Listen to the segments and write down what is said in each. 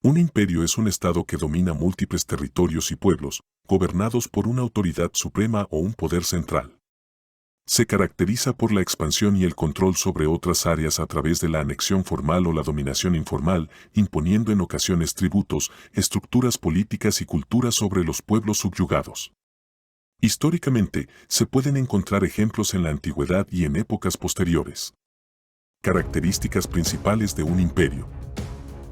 Un imperio es un estado que domina múltiples territorios y pueblos, gobernados por una autoridad suprema o un poder central. Se caracteriza por la expansión y el control sobre otras áreas a través de la anexión formal o la dominación informal, imponiendo en ocasiones tributos, estructuras políticas y culturas sobre los pueblos subyugados. Históricamente, se pueden encontrar ejemplos en la antigüedad y en épocas posteriores. Características principales de un imperio.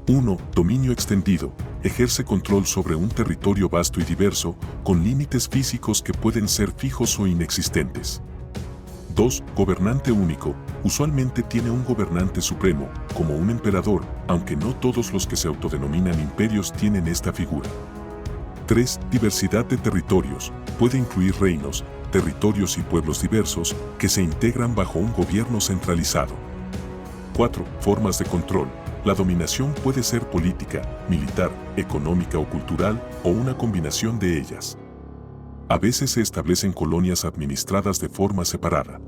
1. Dominio extendido. Ejerce control sobre un territorio vasto y diverso, con límites físicos que pueden ser fijos o inexistentes. 2. Gobernante único. Usualmente tiene un gobernante supremo, como un emperador, aunque no todos los que se autodenominan imperios tienen esta figura. 3. Diversidad de territorios. Puede incluir reinos, territorios y pueblos diversos que se integran bajo un gobierno centralizado. 4. Formas de control. La dominación puede ser política, militar, económica o cultural, o una combinación de ellas. A veces se establecen colonias administradas de forma separada.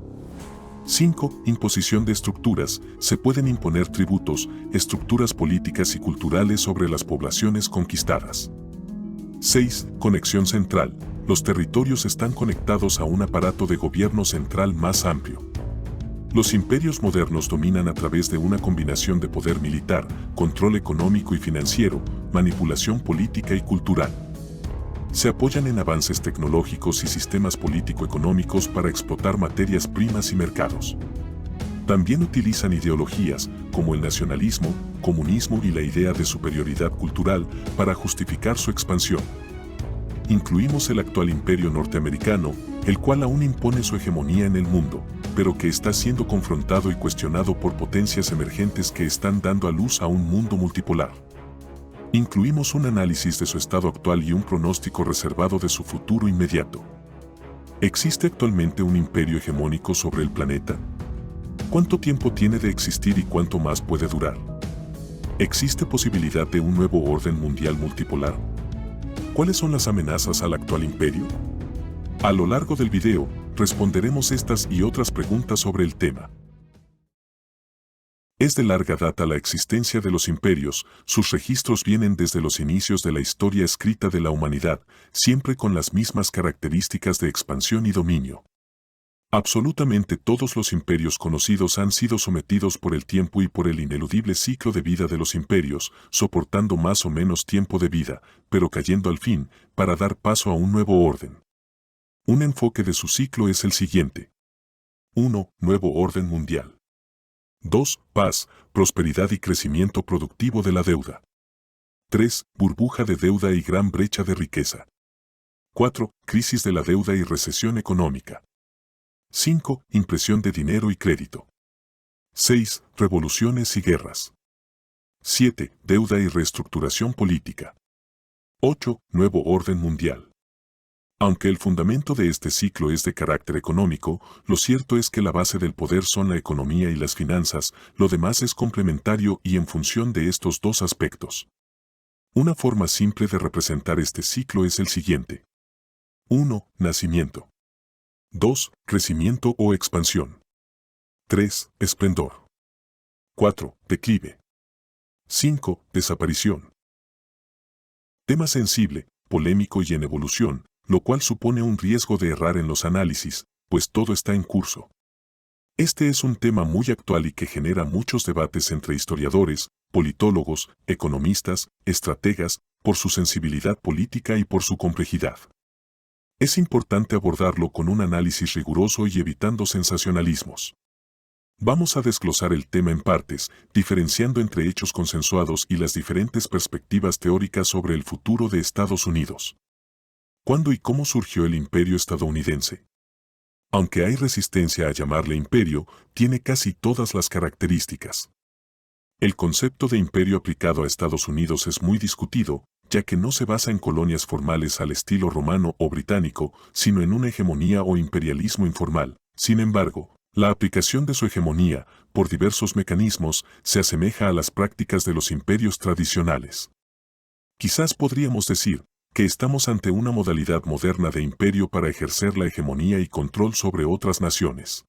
5. Imposición de estructuras. Se pueden imponer tributos, estructuras políticas y culturales sobre las poblaciones conquistadas. 6. Conexión central. Los territorios están conectados a un aparato de gobierno central más amplio. Los imperios modernos dominan a través de una combinación de poder militar, control económico y financiero, manipulación política y cultural. Se apoyan en avances tecnológicos y sistemas político-económicos para explotar materias primas y mercados. También utilizan ideologías, como el nacionalismo, comunismo y la idea de superioridad cultural, para justificar su expansión. Incluimos el actual imperio norteamericano, el cual aún impone su hegemonía en el mundo, pero que está siendo confrontado y cuestionado por potencias emergentes que están dando a luz a un mundo multipolar. Incluimos un análisis de su estado actual y un pronóstico reservado de su futuro inmediato. ¿Existe actualmente un imperio hegemónico sobre el planeta? ¿Cuánto tiempo tiene de existir y cuánto más puede durar? ¿Existe posibilidad de un nuevo orden mundial multipolar? ¿Cuáles son las amenazas al actual imperio? A lo largo del video, responderemos estas y otras preguntas sobre el tema. Es de larga data la existencia de los imperios, sus registros vienen desde los inicios de la historia escrita de la humanidad, siempre con las mismas características de expansión y dominio. Absolutamente todos los imperios conocidos han sido sometidos por el tiempo y por el ineludible ciclo de vida de los imperios, soportando más o menos tiempo de vida, pero cayendo al fin, para dar paso a un nuevo orden. Un enfoque de su ciclo es el siguiente. 1. Nuevo orden mundial. 2. Paz, prosperidad y crecimiento productivo de la deuda. 3. Burbuja de deuda y gran brecha de riqueza. 4. Crisis de la deuda y recesión económica. 5. Impresión de dinero y crédito. 6. Revoluciones y guerras. 7. Deuda y reestructuración política. 8. Nuevo orden mundial. Aunque el fundamento de este ciclo es de carácter económico, lo cierto es que la base del poder son la economía y las finanzas, lo demás es complementario y en función de estos dos aspectos. Una forma simple de representar este ciclo es el siguiente. 1. Nacimiento. 2. Crecimiento o expansión. 3. Esplendor. 4. Declive. 5. Desaparición. Tema sensible, polémico y en evolución, lo cual supone un riesgo de errar en los análisis, pues todo está en curso. Este es un tema muy actual y que genera muchos debates entre historiadores, politólogos, economistas, estrategas, por su sensibilidad política y por su complejidad. Es importante abordarlo con un análisis riguroso y evitando sensacionalismos. Vamos a desglosar el tema en partes, diferenciando entre hechos consensuados y las diferentes perspectivas teóricas sobre el futuro de Estados Unidos. ¿Cuándo y cómo surgió el imperio estadounidense? Aunque hay resistencia a llamarle imperio, tiene casi todas las características. El concepto de imperio aplicado a Estados Unidos es muy discutido, ya que no se basa en colonias formales al estilo romano o británico, sino en una hegemonía o imperialismo informal. Sin embargo, la aplicación de su hegemonía, por diversos mecanismos, se asemeja a las prácticas de los imperios tradicionales. Quizás podríamos decir que estamos ante una modalidad moderna de imperio para ejercer la hegemonía y control sobre otras naciones.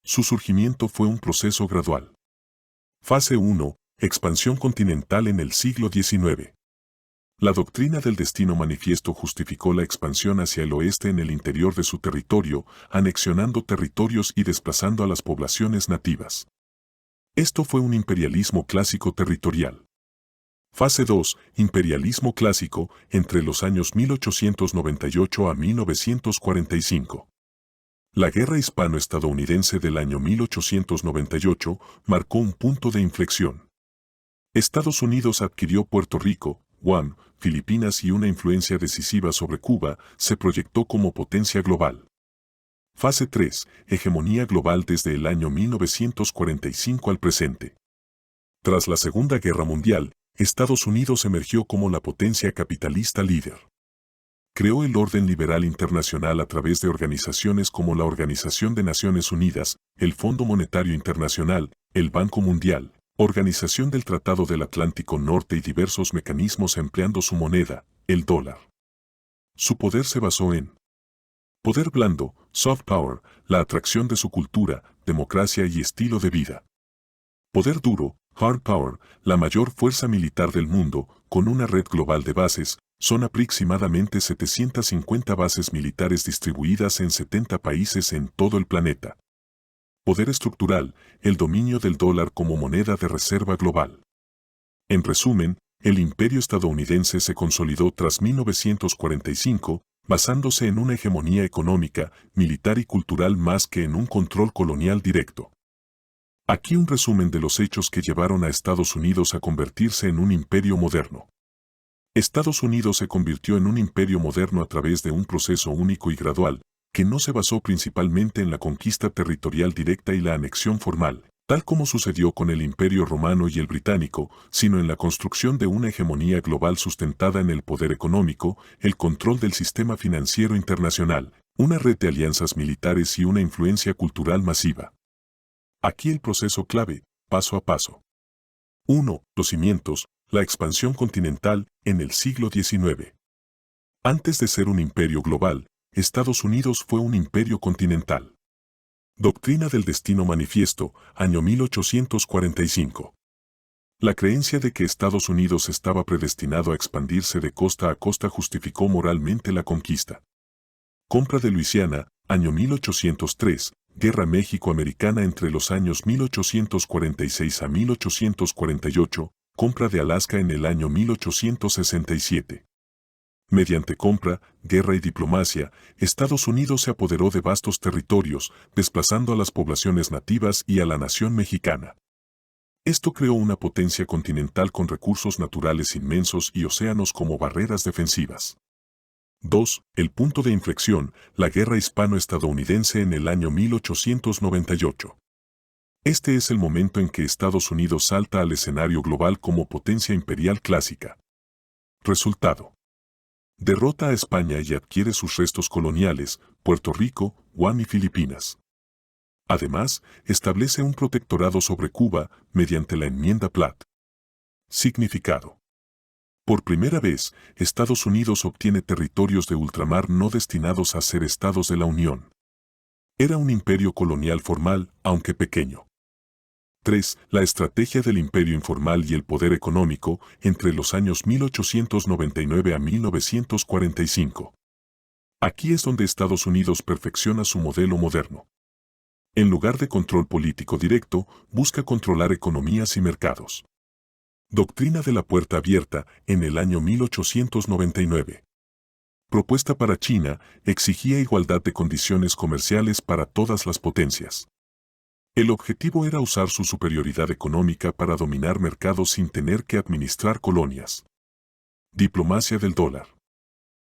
Su surgimiento fue un proceso gradual. Fase 1. Expansión continental en el siglo XIX. La doctrina del destino manifiesto justificó la expansión hacia el oeste en el interior de su territorio, anexionando territorios y desplazando a las poblaciones nativas. Esto fue un imperialismo clásico territorial. Fase 2. Imperialismo clásico, entre los años 1898 a 1945. La guerra hispano-estadounidense del año 1898 marcó un punto de inflexión. Estados Unidos adquirió Puerto Rico, Guam, Filipinas y una influencia decisiva sobre Cuba, se proyectó como potencia global. Fase 3. Hegemonía global desde el año 1945 al presente. Tras la Segunda Guerra Mundial, Estados Unidos emergió como la potencia capitalista líder. Creó el orden liberal internacional a través de organizaciones como la Organización de Naciones Unidas, el Fondo Monetario Internacional, el Banco Mundial, Organización del Tratado del Atlántico Norte y diversos mecanismos empleando su moneda, el dólar. Su poder se basó en poder blando, soft power, la atracción de su cultura, democracia y estilo de vida. Poder duro, hard power, la mayor fuerza militar del mundo, con una red global de bases, son aproximadamente 750 bases militares distribuidas en 70 países en todo el planeta. Poder estructural, el dominio del dólar como moneda de reserva global. En resumen, el imperio estadounidense se consolidó tras 1945, basándose en una hegemonía económica, militar y cultural más que en un control colonial directo. Aquí un resumen de los hechos que llevaron a Estados Unidos a convertirse en un imperio moderno. Estados Unidos se convirtió en un imperio moderno a través de un proceso único y gradual, que no se basó principalmente en la conquista territorial directa y la anexión formal, tal como sucedió con el Imperio Romano y el Británico, sino en la construcción de una hegemonía global sustentada en el poder económico, el control del sistema financiero internacional, una red de alianzas militares y una influencia cultural masiva. Aquí el proceso clave, paso a paso. 1. Los cimientos, la expansión continental, en el siglo XIX. Antes de ser un imperio global, Estados Unidos fue un imperio continental. Doctrina del destino manifiesto, año 1845. La creencia de que Estados Unidos estaba predestinado a expandirse de costa a costa justificó moralmente la conquista. Compra de Luisiana, año 1803, Guerra México-Americana entre los años 1846 a 1848, compra de Alaska en el año 1867. Mediante compra, guerra y diplomacia, Estados Unidos se apoderó de vastos territorios, desplazando a las poblaciones nativas y a la nación mexicana. Esto creó una potencia continental con recursos naturales inmensos y océanos como barreras defensivas. 2. El punto de inflexión, la guerra hispano-estadounidense en el año 1898. Este es el momento en que Estados Unidos salta al escenario global como potencia imperial clásica. Resultado. Derrota a España y adquiere sus restos coloniales, Puerto Rico, Guam y Filipinas. Además, establece un protectorado sobre Cuba mediante la Enmienda Platt. Significado. Por primera vez, Estados Unidos obtiene territorios de ultramar no destinados a ser estados de la Unión. Era un imperio colonial formal, aunque pequeño. 3. La estrategia del imperio informal y el poder económico entre los años 1899 a 1945. Aquí es donde Estados Unidos perfecciona su modelo moderno. En lugar de control político directo, busca controlar economías y mercados. Doctrina de la puerta abierta, en el año 1899. Propuesta para China, exigía igualdad de condiciones comerciales para todas las potencias. El objetivo era usar su superioridad económica para dominar mercados sin tener que administrar colonias. Diplomacia del dólar.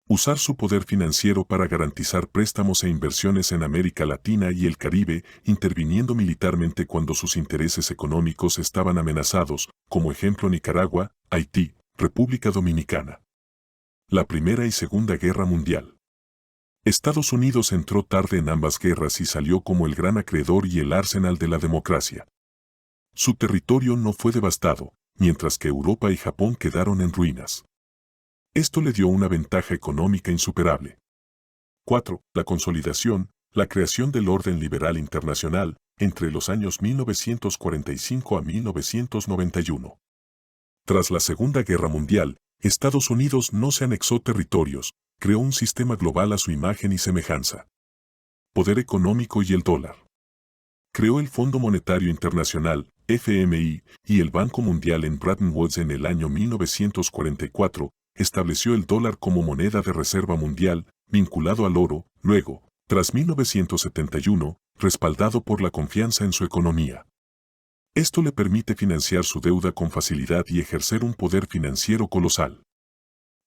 Usar su poder financiero para garantizar préstamos e inversiones en América Latina y el Caribe, interviniendo militarmente cuando sus intereses económicos estaban amenazados, como ejemplo Nicaragua, Haití, República Dominicana. La Primera y Segunda Guerra Mundial. Estados Unidos entró tarde en ambas guerras y salió como el gran acreedor y el arsenal de la democracia. Su territorio no fue devastado, mientras que Europa y Japón quedaron en ruinas. Esto le dio una ventaja económica insuperable. 4. La consolidación, la creación del orden liberal internacional, entre los años 1945 a 1991. Tras la Segunda Guerra Mundial, Estados Unidos no se anexó territorios, creó un sistema global a su imagen y semejanza. Poder económico y el dólar. Creó el Fondo Monetario Internacional, FMI, y el Banco Mundial en Bretton Woods en el año 1944, estableció el dólar como moneda de reserva mundial, vinculado al oro, luego, tras 1971, respaldado por la confianza en su economía. Esto le permite financiar su deuda con facilidad y ejercer un poder financiero colosal.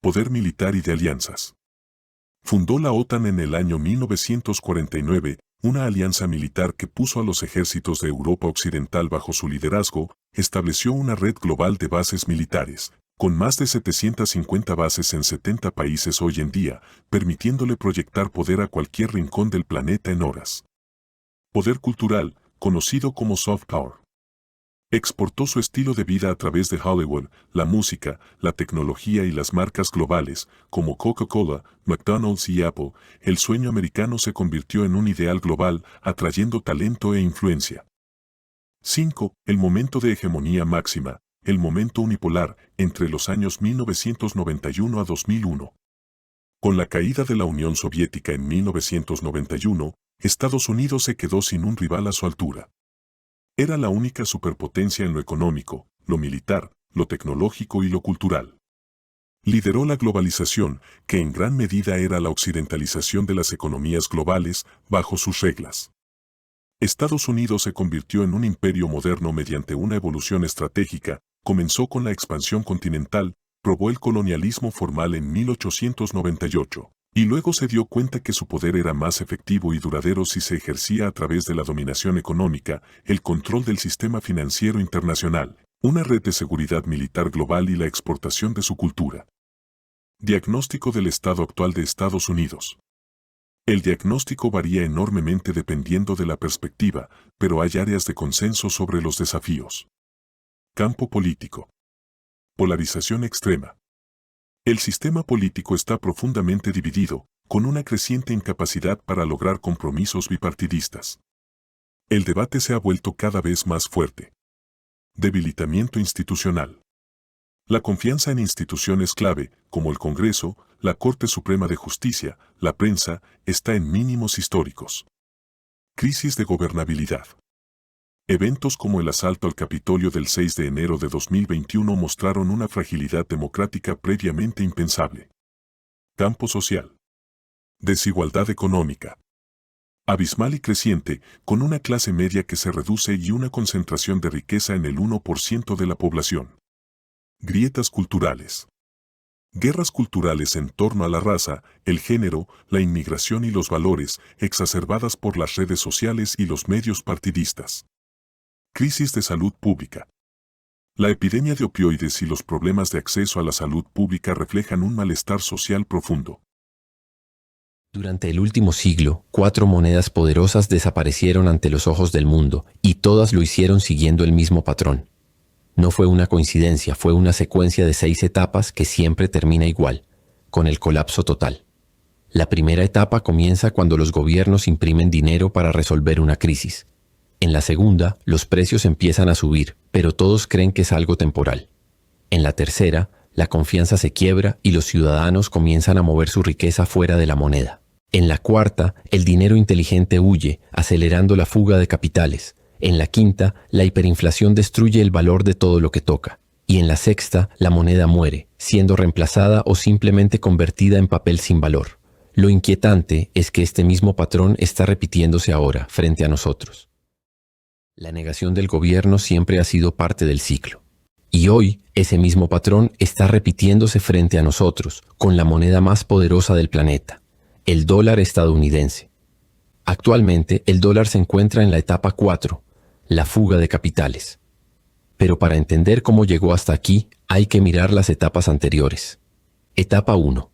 Poder militar y de alianzas. Fundó la OTAN en el año 1949, una alianza militar que puso a los ejércitos de Europa Occidental bajo su liderazgo, estableció una red global de bases militares, con más de 750 bases en 70 países hoy en día, permitiéndole proyectar poder a cualquier rincón del planeta en horas. Poder cultural, conocido como soft power. Exportó su estilo de vida a través de Hollywood, la música, la tecnología y las marcas globales, como Coca-Cola, McDonald's y Apple. El sueño americano se convirtió en un ideal global, atrayendo talento e influencia. 5. El momento de hegemonía máxima, el momento unipolar, entre los años 1991 a 2001. Con la caída de la Unión Soviética en 1991, Estados Unidos se quedó sin un rival a su altura. Era la única superpotencia en lo económico, lo militar, lo tecnológico y lo cultural. Lideró la globalización, que en gran medida era la occidentalización de las economías globales, bajo sus reglas. Estados Unidos se convirtió en un imperio moderno mediante una evolución estratégica, comenzó con la expansión continental, probó el colonialismo formal en 1898. Y luego se dio cuenta que su poder era más efectivo y duradero si se ejercía a través de la dominación económica, el control del sistema financiero internacional, una red de seguridad militar global y la exportación de su cultura. Diagnóstico del estado actual de Estados Unidos. El diagnóstico varía enormemente dependiendo de la perspectiva, pero hay áreas de consenso sobre los desafíos. Campo político. Polarización extrema. El sistema político está profundamente dividido, con una creciente incapacidad para lograr compromisos bipartidistas. El debate se ha vuelto cada vez más fuerte. Debilitamiento institucional. La confianza en instituciones clave, como el Congreso, la Corte Suprema de Justicia, la prensa, está en mínimos históricos. Crisis de gobernabilidad. Eventos como el asalto al Capitolio del 6 de enero de 2021 mostraron una fragilidad democrática previamente impensable. Campo social. Desigualdad económica. Abismal y creciente, con una clase media que se reduce y una concentración de riqueza en el 1% de la población. Grietas culturales. Guerras culturales en torno a la raza, el género, la inmigración y los valores, exacerbadas por las redes sociales y los medios partidistas. Crisis de salud pública. La epidemia de opioides y los problemas de acceso a la salud pública reflejan un malestar social profundo. Durante el último siglo, 4 monedas poderosas desaparecieron ante los ojos del mundo, y todas lo hicieron siguiendo el mismo patrón. No fue una coincidencia, fue una secuencia de 6 etapas que siempre termina igual, con el colapso total. La primera etapa comienza cuando los gobiernos imprimen dinero para resolver una crisis. En la segunda, los precios empiezan a subir, pero todos creen que es algo temporal. En la tercera, la confianza se quiebra y los ciudadanos comienzan a mover su riqueza fuera de la moneda. En la cuarta, el dinero inteligente huye, acelerando la fuga de capitales. En la quinta, la hiperinflación destruye el valor de todo lo que toca. Y en la sexta, la moneda muere, siendo reemplazada o simplemente convertida en papel sin valor. Lo inquietante es que este mismo patrón está repitiéndose ahora, frente a nosotros. La negación del gobierno siempre ha sido parte del ciclo. Y hoy, ese mismo patrón está repitiéndose frente a nosotros, con la moneda más poderosa del planeta, el dólar estadounidense. Actualmente, el dólar se encuentra en la etapa 4, la fuga de capitales. Pero para entender cómo llegó hasta aquí, hay que mirar las etapas anteriores. Etapa 1.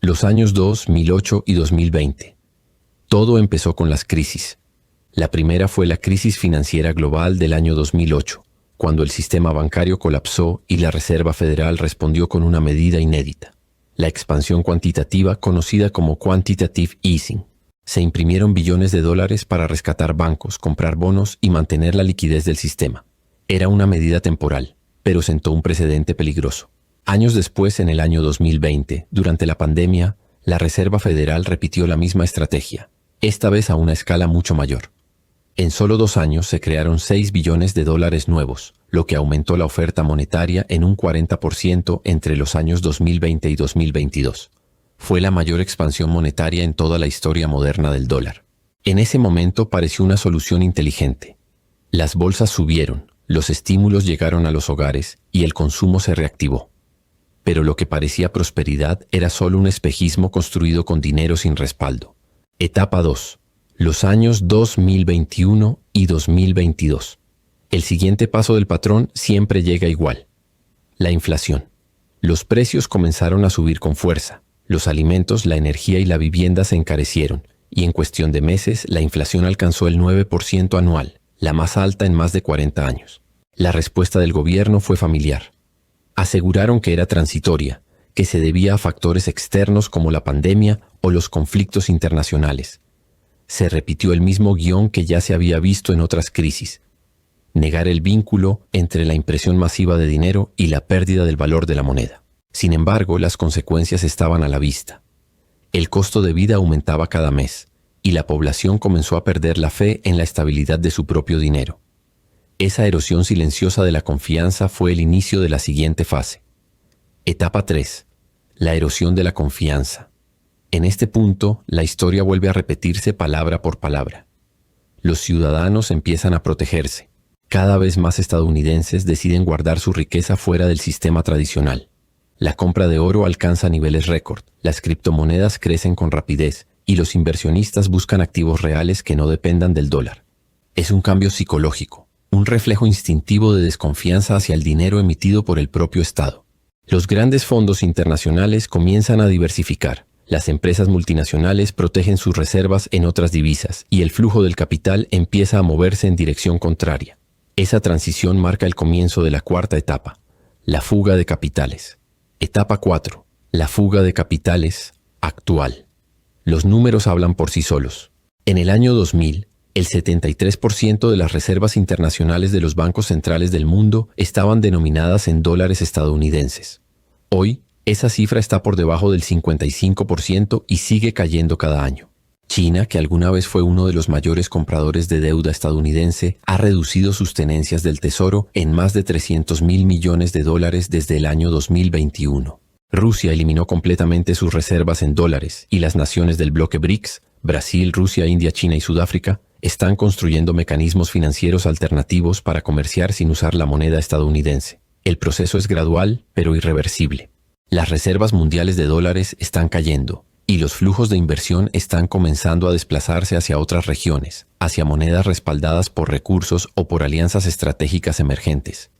Los años 2008 y 2020. Todo empezó con las crisis. La primera fue la crisis financiera global del año 2008, cuando el sistema bancario colapsó y la Reserva Federal respondió con una medida inédita, la expansión cuantitativa conocida como quantitative easing. Se imprimieron billones de dólares para rescatar bancos, comprar bonos y mantener la liquidez del sistema. Era una medida temporal, pero sentó un precedente peligroso. Años después, en el año 2020, durante la pandemia, la Reserva Federal repitió la misma estrategia, esta vez a una escala mucho mayor. En solo 2 años se crearon 6 billones de dólares nuevos, lo que aumentó la oferta monetaria en un 40% entre los años 2020 y 2022. Fue la mayor expansión monetaria en toda la historia moderna del dólar. En ese momento pareció una solución inteligente. Las bolsas subieron, los estímulos llegaron a los hogares y el consumo se reactivó. Pero lo que parecía prosperidad era solo un espejismo construido con dinero sin respaldo. Etapa 2. Los años 2021 y 2022. El siguiente paso del patrón siempre llega igual. La inflación. Los precios comenzaron a subir con fuerza. Los alimentos, la energía y la vivienda se encarecieron, y en cuestión de meses la inflación alcanzó el 9% anual, la más alta en más de 40 años. La respuesta del gobierno fue familiar. Aseguraron que era transitoria, que se debía a factores externos como la pandemia o los conflictos internacionales. Se repitió el mismo guión que ya se había visto en otras crisis. Negar el vínculo entre la impresión masiva de dinero y la pérdida del valor de la moneda. Sin embargo, las consecuencias estaban a la vista. El costo de vida aumentaba cada mes, y la población comenzó a perder la fe en la estabilidad de su propio dinero. Esa erosión silenciosa de la confianza fue el inicio de la siguiente fase. Etapa 3. La erosión de la confianza. En este punto, la historia vuelve a repetirse palabra por palabra. Los ciudadanos empiezan a protegerse. Cada vez más estadounidenses deciden guardar su riqueza fuera del sistema tradicional. La compra de oro alcanza niveles récord, las criptomonedas crecen con rapidez y los inversionistas buscan activos reales que no dependan del dólar. Es un cambio psicológico, un reflejo instintivo de desconfianza hacia el dinero emitido por el propio Estado. Los grandes fondos internacionales comienzan a diversificar. Las empresas multinacionales protegen sus reservas en otras divisas y el flujo del capital empieza a moverse en dirección contraria. Esa transición marca el comienzo de la cuarta etapa, la fuga de capitales. Etapa 4. La fuga de capitales actual. Los números hablan por sí solos. En el año 2000, el 73% de las reservas internacionales de los bancos centrales del mundo estaban denominadas en dólares estadounidenses. Hoy, esa cifra está por debajo del 55% y sigue cayendo cada año. China, que alguna vez fue uno de los mayores compradores de deuda estadounidense, ha reducido sus tenencias del tesoro en más de $300.000 millones desde el año 2021. Rusia eliminó completamente sus reservas en dólares y las naciones del bloque BRICS, Brasil, Rusia, India, China y Sudáfrica, están construyendo mecanismos financieros alternativos para comerciar sin usar la moneda estadounidense. El proceso es gradual, pero irreversible. Las reservas mundiales de dólares están cayendo, y los flujos de inversión están comenzando a desplazarse hacia otras regiones, hacia monedas respaldadas por recursos o por alianzas estratégicas emergentes.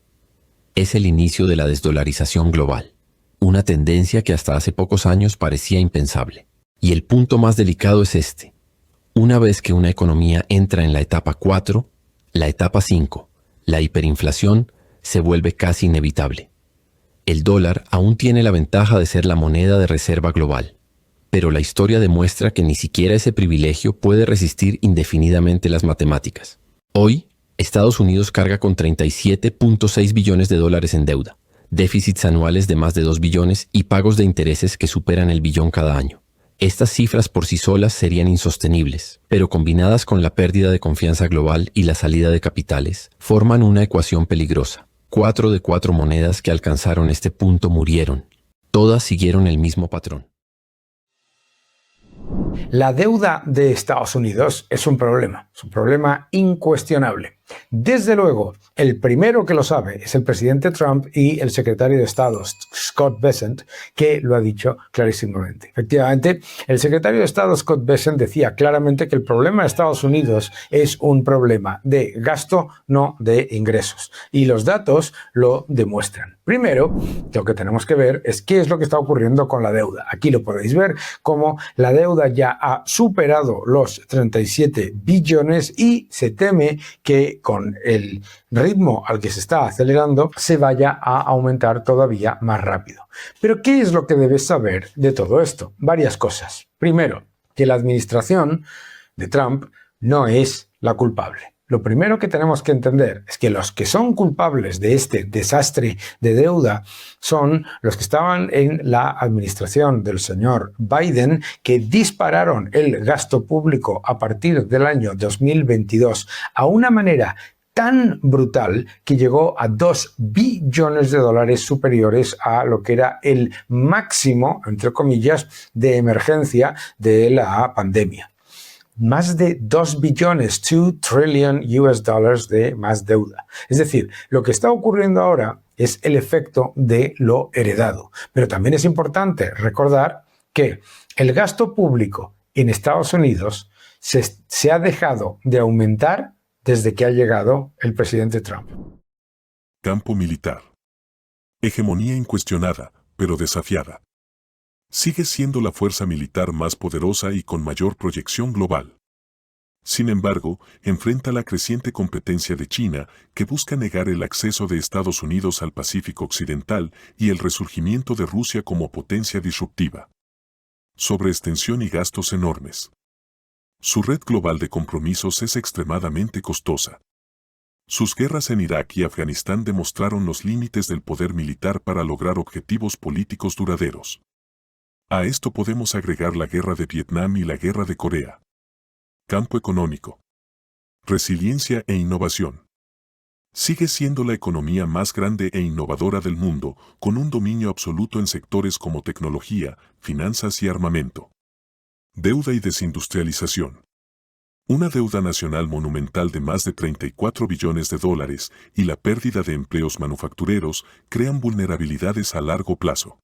Es el inicio de la desdolarización global, una tendencia que hasta hace pocos años parecía impensable. Y el punto más delicado es este. Una vez que una economía entra en la etapa 4, la etapa 5, la hiperinflación, se vuelve casi inevitable. El dólar aún tiene la ventaja de ser la moneda de reserva global. Pero la historia demuestra que ni siquiera ese privilegio puede resistir indefinidamente las matemáticas. Hoy, Estados Unidos carga con 37.6 billones de dólares en deuda, déficits anuales de más de 2 billones y pagos de intereses que superan el billón cada año. Estas cifras por sí solas serían insostenibles, pero combinadas con la pérdida de confianza global y la salida de capitales, forman una ecuación peligrosa. 4 de 4 monedas que alcanzaron este punto murieron. Todas siguieron el mismo patrón. La deuda de Estados Unidos es un problema incuestionable. Desde luego, el primero que lo sabe es el presidente Trump y el secretario de Estado, Scott Bessent, que lo ha dicho clarísimamente. Efectivamente, el secretario de Estado, Scott Bessent, decía claramente que el problema de Estados Unidos es un problema de gasto, no de ingresos. Y los datos lo demuestran. Primero, lo que tenemos que ver es qué es lo que está ocurriendo con la deuda. Aquí lo podéis ver, como la deuda ya ha superado los 37 billones y se teme que con el ritmo al que se está acelerando se vaya a aumentar todavía más rápido. Pero ¿qué es lo que debes saber de todo esto? Varias cosas. Primero, que la administración de Trump no es la culpable. lo primero que tenemos que entender es que los que son culpables de este desastre de deuda son los que estaban en la administración del señor Biden, que dispararon el gasto público a partir del año 2022 a una manera tan brutal que llegó a 2 billones de dólares superiores a lo que era el máximo, entre comillas, de emergencia de la pandemia. Más de 2 billones, 2 trillion US dollars de más deuda. Es decir, lo que está ocurriendo ahora es el efecto de lo heredado. Pero también es importante recordar que el gasto público en Estados Unidos se ha dejado de aumentar desde que ha llegado el presidente Trump. Campo militar. Hegemonía incuestionada, pero desafiada. Sigue siendo la fuerza militar más poderosa y con mayor proyección global. Sin embargo, enfrenta la creciente competencia de China, que busca negar el acceso de Estados Unidos al Pacífico Occidental y el resurgimiento de Rusia como potencia disruptiva. Sobreextensión y gastos enormes. Su red global de compromisos es extremadamente costosa. Sus guerras en Irak y Afganistán demostraron los límites del poder militar para lograr objetivos políticos duraderos. A esto podemos agregar la guerra de Vietnam y la guerra de Corea. Campo económico. Resiliencia e innovación. Sigue siendo la economía más grande e innovadora del mundo, con un dominio absoluto en sectores como tecnología, finanzas y armamento. Deuda y desindustrialización. Una deuda nacional monumental de más de 34 billones de dólares y la pérdida de empleos manufactureros crean vulnerabilidades a largo plazo.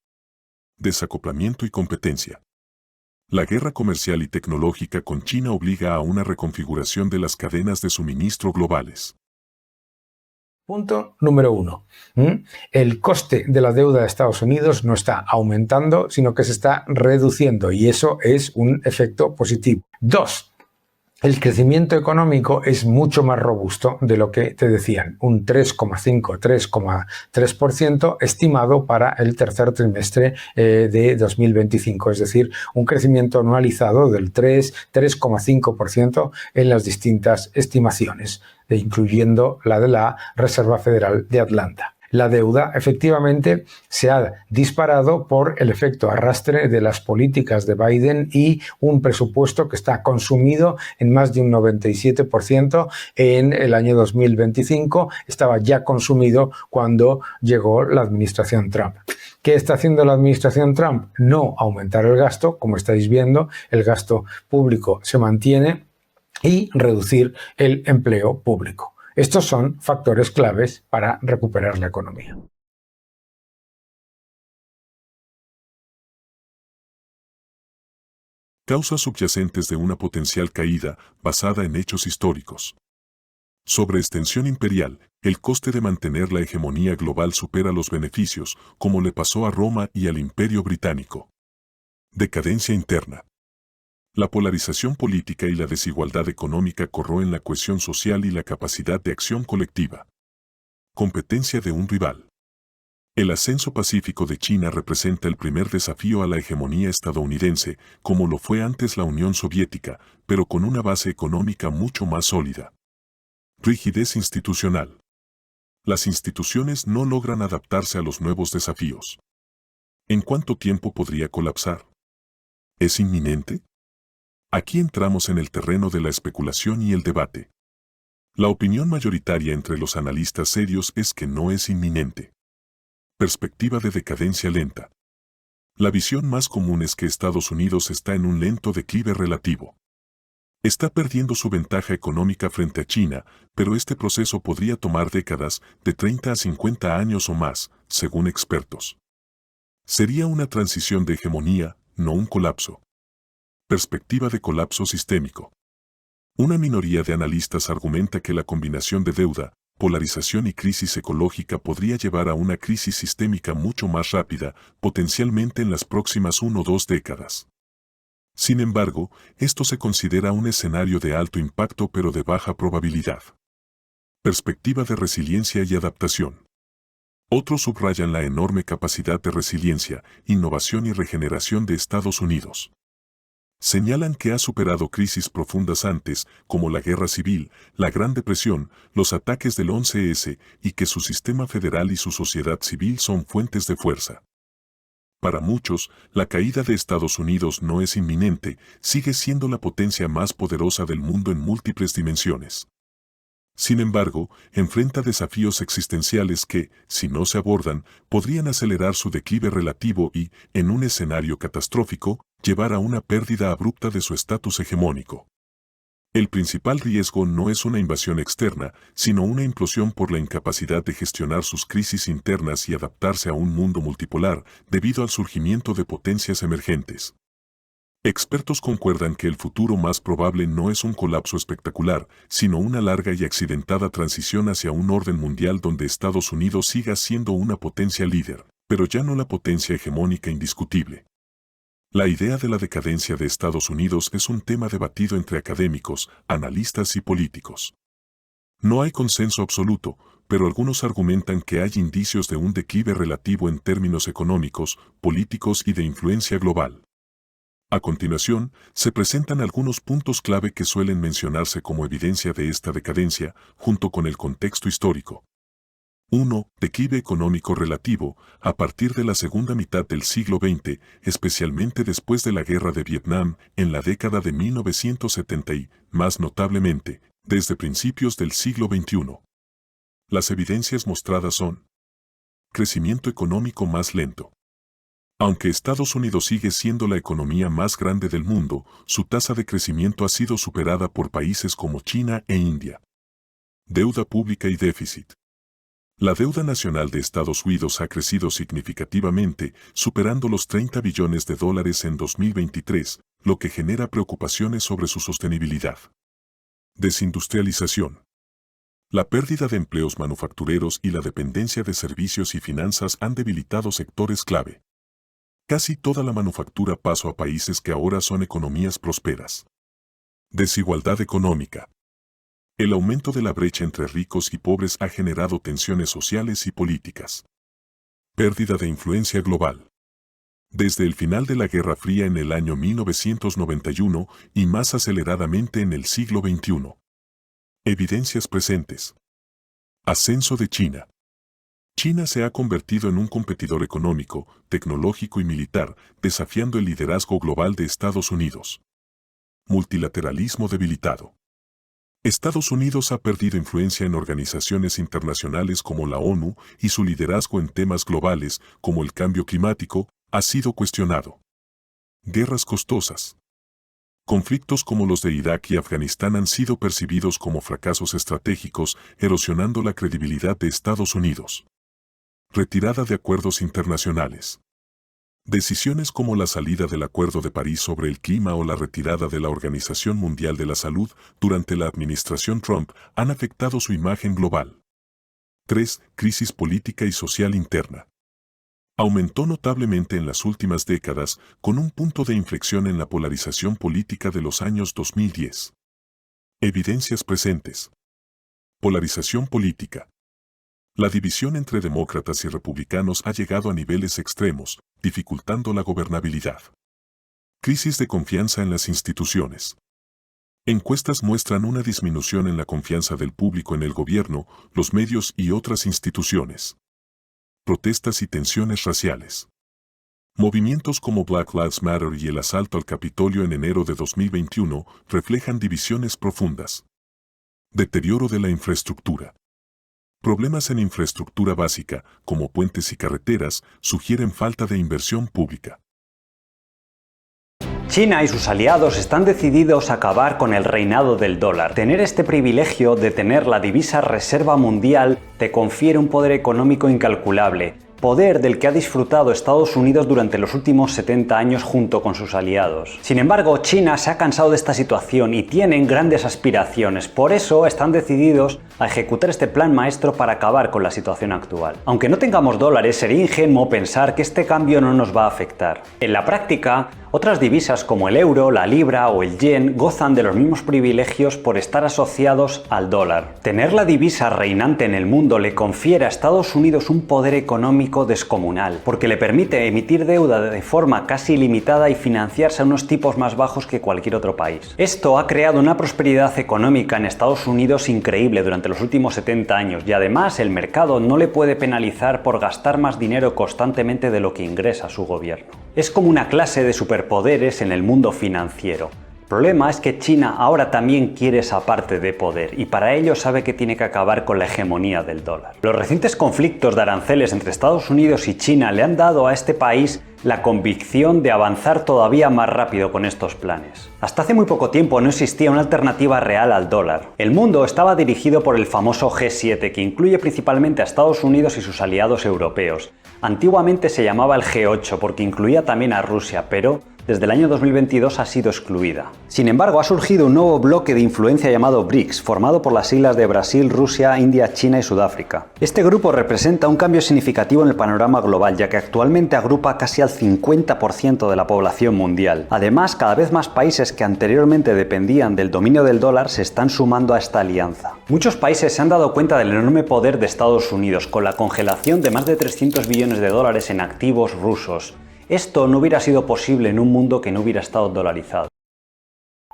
Desacoplamiento y competencia. La guerra comercial y tecnológica con China obliga a una reconfiguración de las cadenas de suministro globales. Punto número 1. El coste de la deuda de Estados Unidos no está aumentando, sino que se está reduciendo, y eso es un efecto positivo. 2. El crecimiento económico es mucho más robusto de lo que te decían, un 3,5-3,3% estimado para el tercer trimestre de 2025, es decir, un crecimiento anualizado del 3,5% en las distintas estimaciones, incluyendo la de la Reserva Federal de Atlanta. La deuda efectivamente se ha disparado por el efecto arrastre de las políticas de Biden y un presupuesto que está consumido en más de un 97% en el año 2025. Estaba ya consumido cuando llegó la administración Trump. ¿Qué está haciendo la administración Trump? No aumentar el gasto, como estáis viendo, el gasto público se mantiene, y reducir el empleo público. Estos son factores claves para recuperar la economía. Causas subyacentes de una potencial caída basada en hechos históricos. Sobreextensión imperial. El coste de mantener la hegemonía global supera los beneficios, como le pasó a Roma y al Imperio Británico. Decadencia interna. La polarización política y la desigualdad económica corroen la cohesión social y la capacidad de acción colectiva. Competencia de un rival. El ascenso pacífico de China representa el primer desafío a la hegemonía estadounidense, como lo fue antes la Unión Soviética, pero con una base económica mucho más sólida. Rigidez institucional. Las instituciones no logran adaptarse a los nuevos desafíos. ¿En cuánto tiempo podría colapsar? ¿Es inminente? Aquí entramos en el terreno de la especulación y el debate. La opinión mayoritaria entre los analistas serios es que no es inminente. Perspectiva de decadencia lenta. La visión más común es que Estados Unidos está en un lento declive relativo. Está perdiendo su ventaja económica frente a China, pero este proceso podría tomar décadas, de 30 a 50 años o más, según expertos. Sería una transición de hegemonía, no un colapso. Perspectiva de colapso sistémico. Una minoría de analistas argumenta que la combinación de deuda, polarización y crisis ecológica podría llevar a una crisis sistémica mucho más rápida, potencialmente en las próximas 1 o 2 décadas. Sin embargo, esto se considera un escenario de alto impacto pero de baja probabilidad. Perspectiva de resiliencia y adaptación. Otros subrayan la enorme capacidad de resiliencia, innovación y regeneración de Estados Unidos. Señalan que ha superado crisis profundas antes, como la Guerra Civil, la Gran Depresión, los ataques del 11S, y que su sistema federal y su sociedad civil son fuentes de fuerza. Para muchos, la caída de Estados Unidos no es inminente, sigue siendo la potencia más poderosa del mundo en múltiples dimensiones. Sin embargo, enfrenta desafíos existenciales que, si no se abordan, podrían acelerar su declive relativo y, en un escenario catastrófico, llevar a una pérdida abrupta de su estatus hegemónico. El principal riesgo no es una invasión externa, sino una implosión por la incapacidad de gestionar sus crisis internas y adaptarse a un mundo multipolar debido al surgimiento de potencias emergentes. Expertos concuerdan que el futuro más probable no es un colapso espectacular, sino una larga y accidentada transición hacia un orden mundial donde Estados Unidos siga siendo una potencia líder, pero ya no la potencia hegemónica indiscutible. La idea de la decadencia de Estados Unidos es un tema debatido entre académicos, analistas y políticos. No hay consenso absoluto, pero algunos argumentan que hay indicios de un declive relativo en términos económicos, políticos y de influencia global. A continuación, se presentan algunos puntos clave que suelen mencionarse como evidencia de esta decadencia, junto con el contexto histórico. 1. Declive económico relativo. A partir de la segunda mitad del siglo XX, especialmente después de la Guerra de Vietnam, en la década de 1970 y, más notablemente, desde principios del siglo XXI. Las evidencias mostradas son: crecimiento económico más lento. Aunque Estados Unidos sigue siendo la economía más grande del mundo, su tasa de crecimiento ha sido superada por países como China e India. Deuda pública y déficit. La deuda nacional de Estados Unidos ha crecido significativamente, superando los $30 billones en 2023, lo que genera preocupaciones sobre su sostenibilidad. Desindustrialización. La pérdida de empleos manufactureros y la dependencia de servicios y finanzas han debilitado sectores clave. Casi toda la manufactura pasó a países que ahora son economías prósperas. Desigualdad económica. El aumento de la brecha entre ricos y pobres ha generado tensiones sociales y políticas. Pérdida de influencia global. Desde el final de la Guerra Fría en el año 1991 y más aceleradamente en el siglo XXI. Evidencias presentes. Ascenso de China. China se ha convertido en un competidor económico, tecnológico y militar, desafiando el liderazgo global de Estados Unidos. Multilateralismo debilitado. Estados Unidos ha perdido influencia en organizaciones internacionales como la ONU y su liderazgo en temas globales, como el cambio climático, ha sido cuestionado. Guerras costosas. Conflictos como los de Irak y Afganistán han sido percibidos como fracasos estratégicos, erosionando la credibilidad de Estados Unidos. Retirada de acuerdos internacionales. Decisiones como la salida del Acuerdo de París sobre el clima o la retirada de la Organización Mundial de la Salud durante la administración Trump han afectado su imagen global. 3. Crisis política y social interna. Aumentó notablemente en las últimas décadas, con un punto de inflexión en la polarización política de los años 2010. Evidencias presentes. Polarización política. La división entre demócratas y republicanos ha llegado a niveles extremos, dificultando la gobernabilidad. Crisis de confianza en las instituciones. Encuestas muestran una disminución en la confianza del público en el gobierno, los medios y otras instituciones. Protestas y tensiones raciales. Movimientos como Black Lives Matter y el asalto al Capitolio en enero de 2021 reflejan divisiones profundas. Deterioro de la infraestructura. Problemas en infraestructura básica, como puentes y carreteras, sugieren falta de inversión pública. China y sus aliados están decididos a acabar con el reinado del dólar. Tener este privilegio de tener la divisa reserva mundial te confiere un poder económico incalculable, poder del que ha disfrutado Estados Unidos durante los últimos 70 años junto con sus aliados. Sin embargo, China se ha cansado de esta situación y tienen grandes aspiraciones, por eso están decididos a ejecutar este plan maestro para acabar con la situación actual. Aunque no tengamos dólares, sería ingenuo pensar que este cambio no nos va a afectar. En la práctica, otras divisas como el euro, la libra o el yen gozan de los mismos privilegios por estar asociados al dólar. Tener la divisa reinante en el mundo le confiere a Estados Unidos un poder económico económico descomunal, porque le permite emitir deuda de forma casi ilimitada y financiarse a unos tipos más bajos que cualquier otro país. Esto ha creado una prosperidad económica en Estados Unidos increíble durante los últimos 70 años y además el mercado no le puede penalizar por gastar más dinero constantemente de lo que ingresa su gobierno. Es como una clase de superpoderes en el mundo financiero. El problema es que China ahora también quiere esa parte de poder y para ello sabe que tiene que acabar con la hegemonía del dólar. Los recientes conflictos de aranceles entre Estados Unidos y China le han dado a este país la convicción de avanzar todavía más rápido con estos planes. Hasta hace muy poco tiempo no existía una alternativa real al dólar. El mundo estaba dirigido por el famoso G7, que incluye principalmente a Estados Unidos y sus aliados europeos. Antiguamente se llamaba el G8 porque incluía también a Rusia, pero desde el año 2022 ha sido excluida. Sin embargo, ha surgido un nuevo bloque de influencia llamado BRICS, formado por las siglas de Brasil, Rusia, India, China y Sudáfrica. Este grupo representa un cambio significativo en el panorama global, ya que actualmente agrupa casi al 50% de la población mundial. Además, cada vez más países que anteriormente dependían del dominio del dólar se están sumando a esta alianza. Muchos países se han dado cuenta del enorme poder de Estados Unidos, con la congelación de más de 300 billones de dólares en activos rusos. Esto no hubiera sido posible en un mundo que no hubiera estado dolarizado.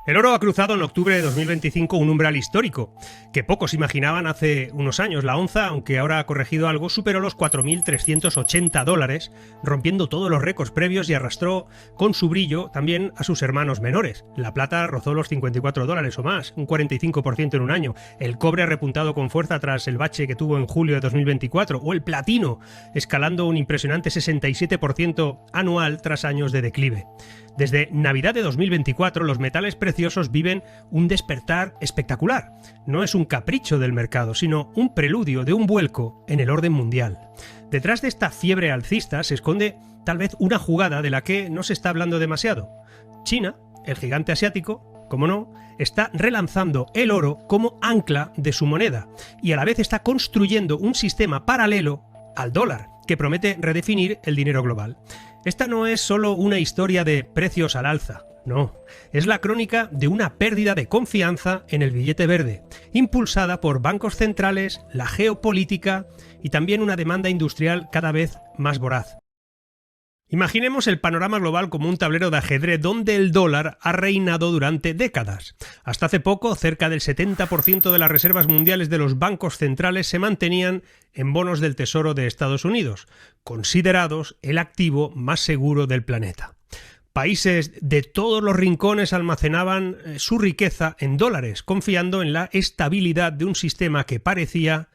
El oro ha cruzado en octubre de 2025 un umbral histórico, que pocos imaginaban hace unos años. La onza, aunque ahora ha corregido algo, superó los $4.380, rompiendo todos los récords previos y arrastró con su brillo también a sus hermanos menores. La plata rozó los $54 o más, un 45% en un año. El cobre ha repuntado con fuerza tras el bache que tuvo en julio de 2024, o el platino, escalando un impresionante 67% anual tras años de declive. Desde Navidad de 2024, los metales preciosos viven un despertar espectacular. No es un capricho del mercado, sino un preludio de un vuelco en el orden mundial. Detrás de esta fiebre alcista se esconde tal vez una jugada de la que no se está hablando demasiado. China, el gigante asiático, como no, está relanzando el oro como ancla de su moneda y a la vez está construyendo un sistema paralelo al dólar que promete redefinir el dinero global. Esta no es solo una historia de precios al alza, no, es la crónica de una pérdida de confianza en el billete verde, impulsada por bancos centrales, la geopolítica y también una demanda industrial cada vez más voraz. Imaginemos el panorama global como un tablero de ajedrez donde el dólar ha reinado durante décadas. Hasta hace poco, cerca del 70% de las reservas mundiales de los bancos centrales se mantenían en bonos del Tesoro de Estados Unidos, considerados el activo más seguro del planeta. Países de todos los rincones almacenaban su riqueza en dólares, confiando en la estabilidad de un sistema que parecía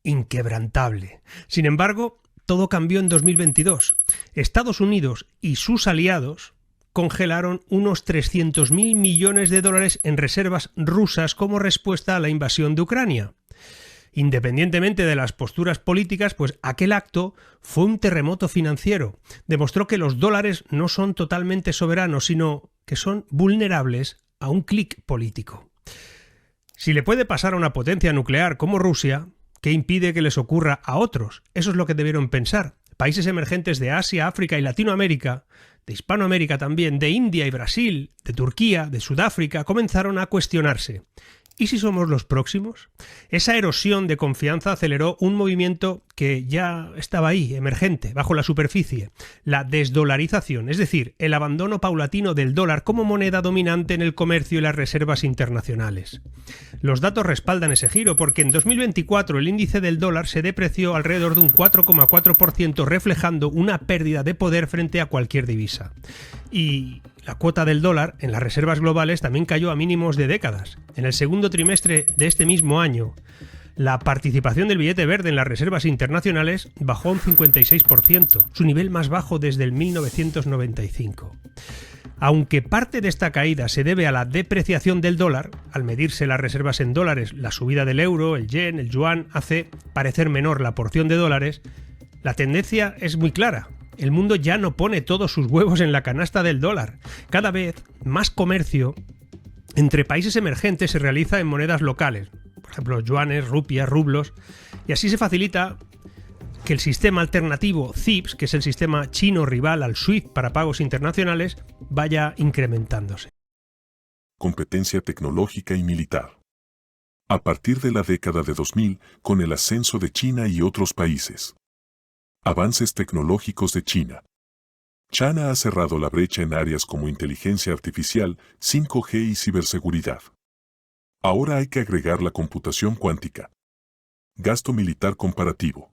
inquebrantable. Sin embargo, todo cambió en 2022. Estados Unidos y sus aliados congelaron unos 300.000 millones de dólares en reservas rusas como respuesta a la invasión de Ucrania. Independientemente de las posturas políticas, pues aquel acto fue un terremoto financiero. Demostró que los dólares no son totalmente soberanos, sino que son vulnerables a un clic político. Si le puede pasar a una potencia nuclear como Rusia, ¿qué impide que les ocurra a otros? Eso es lo que debieron pensar. Países emergentes de Asia, África y Latinoamérica, de Hispanoamérica también, de India y Brasil, de Turquía, de Sudáfrica, comenzaron a cuestionarse. ¿Y si somos los próximos? Esa erosión de confianza aceleró un movimiento que ya estaba ahí, emergente, bajo la superficie, la desdolarización, es decir, el abandono paulatino del dólar como moneda dominante en el comercio y las reservas internacionales. Los datos respaldan ese giro porque en 2024 el índice del dólar se depreció alrededor de un 4,4%, reflejando una pérdida de poder frente a cualquier divisa. Y la cuota del dólar en las reservas globales también cayó a mínimos de décadas. En el segundo trimestre de este mismo año, la participación del billete verde en las reservas internacionales bajó a un 56%, su nivel más bajo desde el 1995. Aunque parte de esta caída se debe a la depreciación del dólar, al medirse las reservas en dólares, la subida del euro, el yen, el yuan hace parecer menor la porción de dólares, la tendencia es muy clara. El mundo ya no pone todos sus huevos en la canasta del dólar. Cada vez más comercio entre países emergentes se realiza en monedas locales, por ejemplo, yuanes, rupias, rublos, y así se facilita que el sistema alternativo CIPS, que es el sistema chino rival al SWIFT para pagos internacionales, vaya incrementándose. Competencia tecnológica y militar. A partir de la década de 2000, con el ascenso de China y otros países, Avances tecnológicos de China. China ha cerrado la brecha en áreas como inteligencia artificial, 5G y ciberseguridad. Ahora hay que agregar la computación cuántica. Gasto militar comparativo.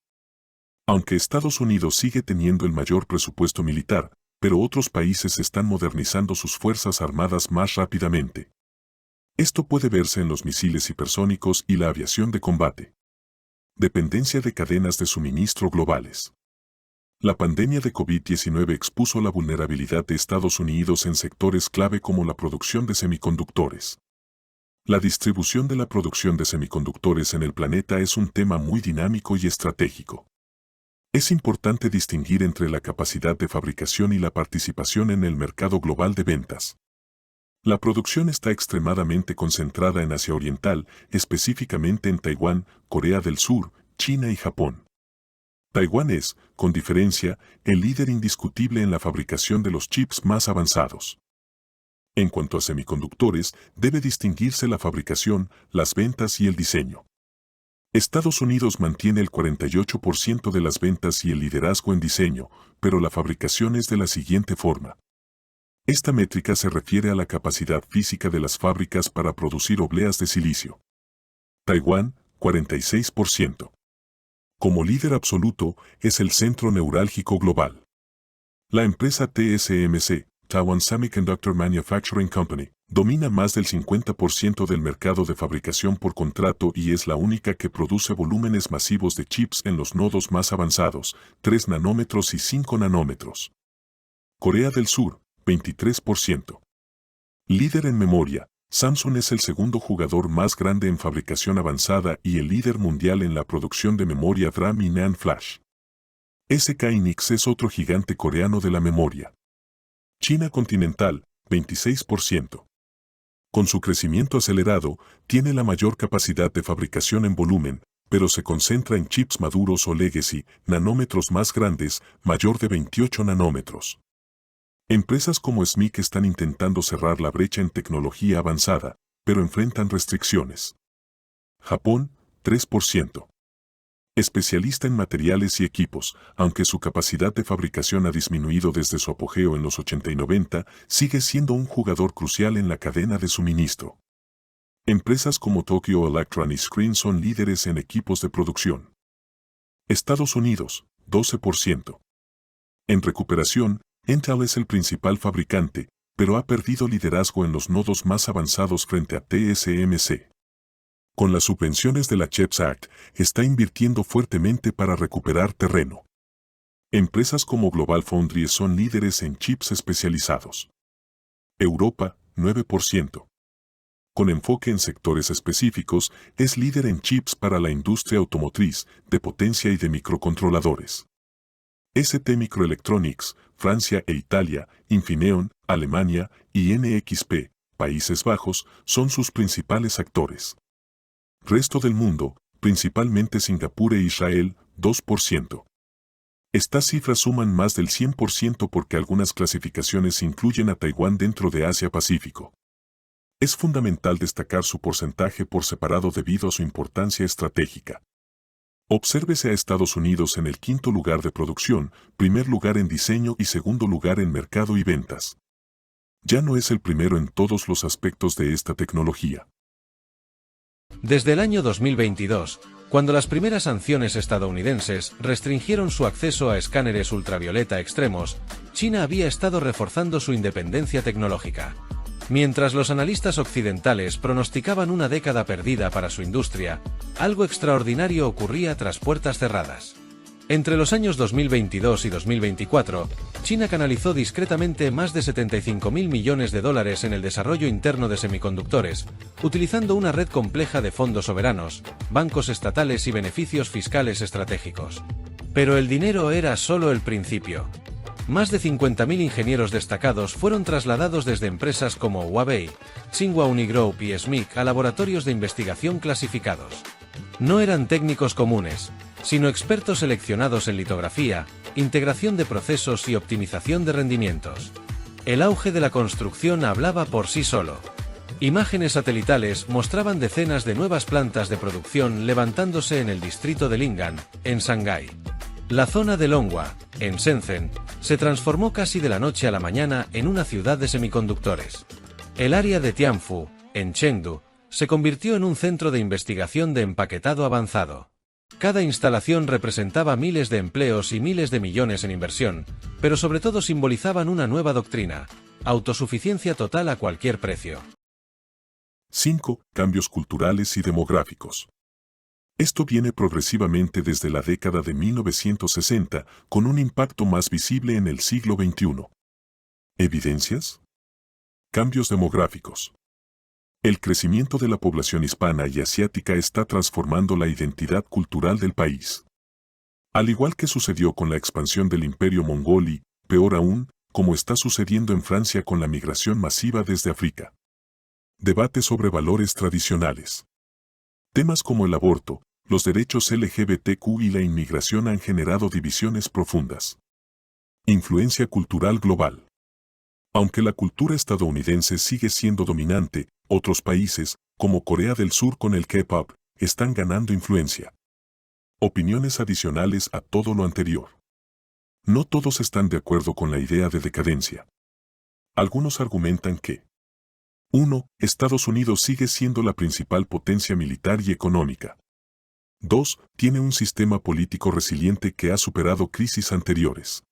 Aunque Estados Unidos sigue teniendo el mayor presupuesto militar, pero otros países están modernizando sus fuerzas armadas más rápidamente. Esto puede verse en los misiles hipersónicos y la aviación de combate. Dependencia de cadenas de suministro globales. La pandemia de COVID-19 expuso la vulnerabilidad de Estados Unidos en sectores clave como la producción de semiconductores. La distribución de la producción de semiconductores en el planeta es un tema muy dinámico y estratégico. Es importante distinguir entre la capacidad de fabricación y la participación en el mercado global de ventas. La producción está extremadamente concentrada en Asia Oriental, específicamente en Taiwán, Corea del Sur, China y Japón. Taiwán es, con diferencia, el líder indiscutible en la fabricación de los chips más avanzados. En cuanto a semiconductores, debe distinguirse la fabricación, las ventas y el diseño. Estados Unidos mantiene el 48% de las ventas y el liderazgo en diseño, pero la fabricación es de la siguiente forma. Esta métrica se refiere a la capacidad física de las fábricas para producir obleas de silicio. Taiwán, 46%. Como líder absoluto, es el centro neurálgico global. La empresa TSMC, Taiwan Semiconductor Manufacturing Company, domina más del 50% del mercado de fabricación por contrato y es la única que produce volúmenes masivos de chips en los nodos más avanzados, 3 nanómetros y 5 nanómetros. Corea del Sur, 23%. Líder en memoria, Samsung es el segundo jugador más grande en fabricación avanzada y el líder mundial en la producción de memoria DRAM y NAND Flash. SK Hynix es otro gigante coreano de la memoria. China continental, 26%. Con su crecimiento acelerado, tiene la mayor capacidad de fabricación en volumen, pero se concentra en chips maduros o legacy, nanómetros más grandes, mayor de 28 nanómetros. Empresas como SMIC están intentando cerrar la brecha en tecnología avanzada, pero enfrentan restricciones. Japón, 3%. Especialista en materiales y equipos, aunque su capacidad de fabricación ha disminuido desde su apogeo en los 80 y 90, sigue siendo un jugador crucial en la cadena de suministro. Empresas como Tokyo Electron y Screen son líderes en equipos de producción. Estados Unidos, 12%. En recuperación, Intel es el principal fabricante, pero ha perdido liderazgo en los nodos más avanzados frente a TSMC. Con las subvenciones de la CHIPS Act, está invirtiendo fuertemente para recuperar terreno. Empresas como GlobalFoundries son líderes en chips especializados. Europa, 9%. Con enfoque en sectores específicos, es líder en chips para la industria automotriz, de potencia y de microcontroladores. ST Microelectronics, Francia e Italia, Infineon, Alemania y NXP, Países Bajos, son sus principales actores. Resto del mundo, principalmente Singapur e Israel, 2%. Estas cifras suman más del 100% porque algunas clasificaciones incluyen a Taiwán dentro de Asia-Pacífico. Es fundamental destacar su porcentaje por separado debido a su importancia estratégica. Obsérvese a Estados Unidos en el quinto lugar de producción, primer lugar en diseño y segundo lugar en mercado y ventas. Ya no es el primero en todos los aspectos de esta tecnología. Desde el año 2022, cuando las primeras sanciones estadounidenses restringieron su acceso a escáneres ultravioleta extremos, China había estado reforzando su independencia tecnológica. Mientras los analistas occidentales pronosticaban una década perdida para su industria, algo extraordinario ocurría tras puertas cerradas. Entre los años 2022 y 2024, China canalizó discretamente más de 75.000 millones de dólares en el desarrollo interno de semiconductores, utilizando una red compleja de fondos soberanos, bancos estatales y beneficios fiscales estratégicos. Pero el dinero era solo el principio. Más de 50.000 ingenieros destacados fueron trasladados desde empresas como Huawei, Tsinghua Unigroup y SMIC a laboratorios de investigación clasificados. No eran técnicos comunes, sino expertos seleccionados en litografía, integración de procesos y optimización de rendimientos. El auge de la construcción hablaba por sí solo. Imágenes satelitales mostraban decenas de nuevas plantas de producción levantándose en el distrito de Lingan, en Shanghái. La zona de Longhua, en Shenzhen, se transformó casi de la noche a la mañana en una ciudad de semiconductores. El área de Tianfu, en Chengdu, se convirtió en un centro de investigación de empaquetado avanzado. Cada instalación representaba miles de empleos y miles de millones en inversión, pero sobre todo simbolizaban una nueva doctrina: autosuficiencia total a cualquier precio. 5. Cambios culturales y demográficos. Esto viene progresivamente desde la década de 1960, con un impacto más visible en el siglo XXI. ¿Evidencias? Cambios demográficos. El crecimiento de la población hispana y asiática está transformando la identidad cultural del país. Al igual que sucedió con la expansión del Imperio mongol y, peor aún, como está sucediendo en Francia con la migración masiva desde África. Debate sobre valores tradicionales. Temas como el aborto, los derechos LGBTQ y la inmigración han generado divisiones profundas. Influencia cultural global. Aunque la cultura estadounidense sigue siendo dominante, otros países, como Corea del Sur con el K-pop, están ganando influencia. Opiniones adicionales a todo lo anterior. No todos están de acuerdo con la idea de decadencia. Algunos argumentan que 1. Estados Unidos sigue siendo la principal potencia militar y económica. 2. Tiene un sistema político resiliente que ha superado crisis anteriores.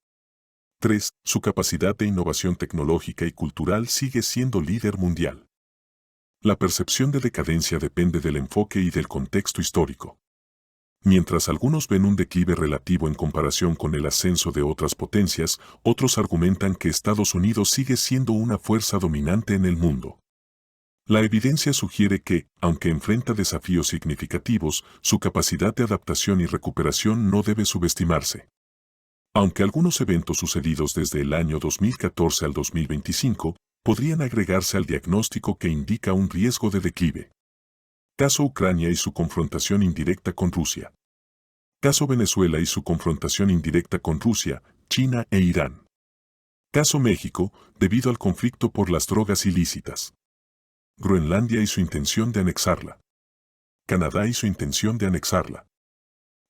3. Su capacidad de innovación tecnológica y cultural sigue siendo líder mundial. La percepción de decadencia depende del enfoque y del contexto histórico. Mientras algunos ven un declive relativo en comparación con el ascenso de otras potencias, otros argumentan que Estados Unidos sigue siendo una fuerza dominante en el mundo. La evidencia sugiere que, aunque enfrenta desafíos significativos, su capacidad de adaptación y recuperación no debe subestimarse. Aunque algunos eventos sucedidos desde el año 2014 al 2025 podrían agregarse al diagnóstico que indica un riesgo de declive. Caso Ucrania y su confrontación indirecta con Rusia. Caso Venezuela y su confrontación indirecta con Rusia, China e Irán. Caso México, debido al conflicto por las drogas ilícitas. Groenlandia y su intención de anexarla. Canadá y su intención de anexarla.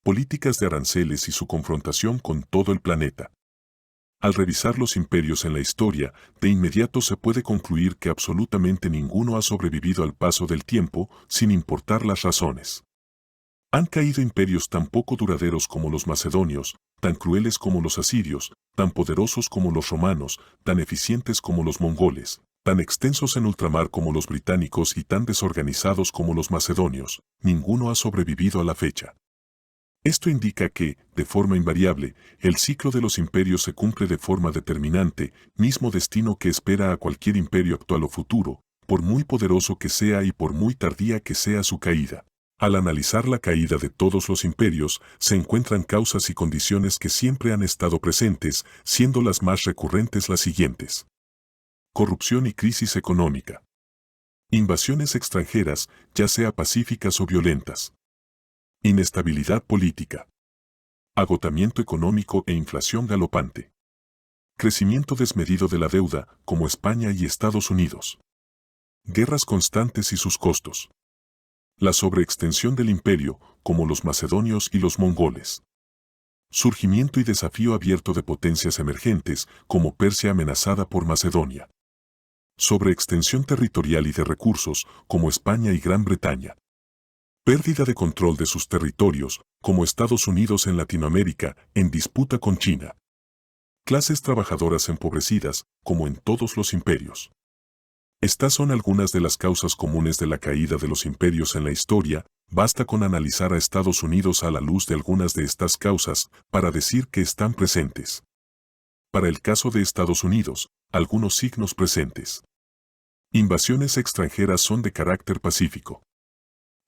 Políticas de aranceles y su confrontación con todo el planeta. Al revisar los imperios en la historia, de inmediato se puede concluir que absolutamente ninguno ha sobrevivido al paso del tiempo, sin importar las razones. Han caído imperios tan poco duraderos como los macedonios, tan crueles como los asirios, tan poderosos como los romanos, tan eficientes como los mongoles, tan extensos en ultramar como los británicos y tan desorganizados como los macedonios. Ninguno ha sobrevivido a la fecha. Esto indica que, de forma invariable, el ciclo de los imperios se cumple de forma determinante, mismo destino que espera a cualquier imperio actual o futuro, por muy poderoso que sea y por muy tardía que sea su caída. Al analizar la caída de todos los imperios, se encuentran causas y condiciones que siempre han estado presentes, siendo las más recurrentes las siguientes. Corrupción y crisis económica. Invasiones extranjeras, ya sea pacíficas o violentas. Inestabilidad política. Agotamiento económico e inflación galopante. Crecimiento desmedido de la deuda, como España y Estados Unidos. Guerras constantes y sus costos. La sobreextensión del imperio, como los macedonios y los mongoles. Surgimiento y desafío abierto de potencias emergentes, como Persia amenazada por Macedonia. Sobreextensión territorial y de recursos, como España y Gran Bretaña. Pérdida de control de sus territorios, como Estados Unidos en Latinoamérica, en disputa con China. Clases trabajadoras empobrecidas, como en todos los imperios. Estas son algunas de las causas comunes de la caída de los imperios en la historia. Basta con analizar a Estados Unidos a la luz de algunas de estas causas, para decir que están presentes. Para el caso de Estados Unidos, algunos signos presentes. Invasiones extranjeras son de carácter pacífico.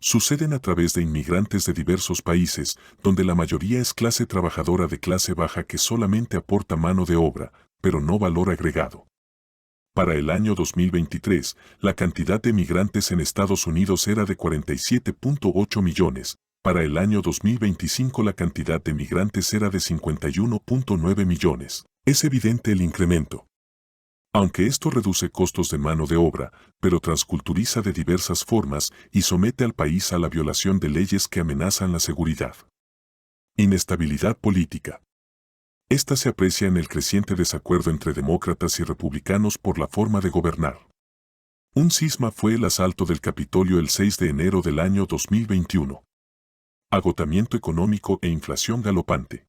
Suceden a través de inmigrantes de diversos países, donde la mayoría es clase trabajadora de clase baja que solamente aporta mano de obra, pero no valor agregado. Para el año 2023, la cantidad de migrantes en Estados Unidos era de 47.8 millones. Para el año 2025 la cantidad de migrantes era de 51.9 millones. Es evidente el incremento. Aunque esto reduce costos de mano de obra, pero transculturiza de diversas formas y somete al país a la violación de leyes que amenazan la seguridad. Inestabilidad política. Esta se aprecia en el creciente desacuerdo entre demócratas y republicanos por la forma de gobernar. Un cisma fue el asalto del Capitolio el 6 de enero del año 2021. Agotamiento económico e inflación galopante.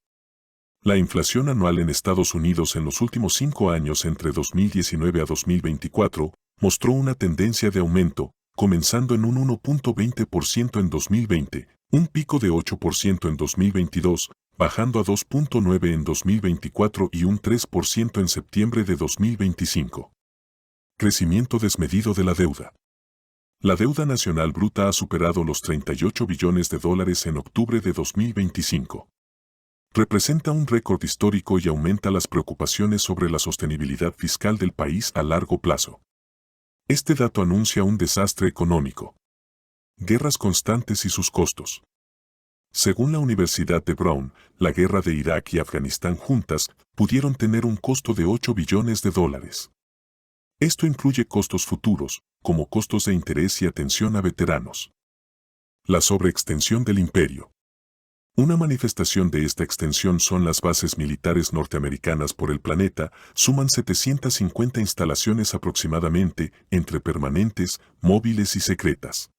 La inflación anual en Estados Unidos en los últimos 5 años entre 2019 a 2024 mostró una tendencia de aumento, comenzando en un 1.20% en 2020, un pico de 8% en 2022, bajando a 2.9% en 2024 y un 3% en septiembre de 2025. Crecimiento desmedido de la deuda. La deuda nacional bruta ha superado los 38 billones de dólares en octubre de 2025. Representa un récord histórico y aumenta las preocupaciones sobre la sostenibilidad fiscal del país a largo plazo. Este dato anuncia un desastre económico. Guerras constantes y sus costos. Según la Universidad de Brown, la guerra de Irak y Afganistán juntas pudieron tener un costo de 8 billones de dólares. Esto incluye costos futuros, como costos de interés y atención a veteranos. La sobreextensión del imperio. Una manifestación de esta extensión son las bases militares norteamericanas por el planeta, suman 750 instalaciones aproximadamente, entre permanentes, móviles y secretas.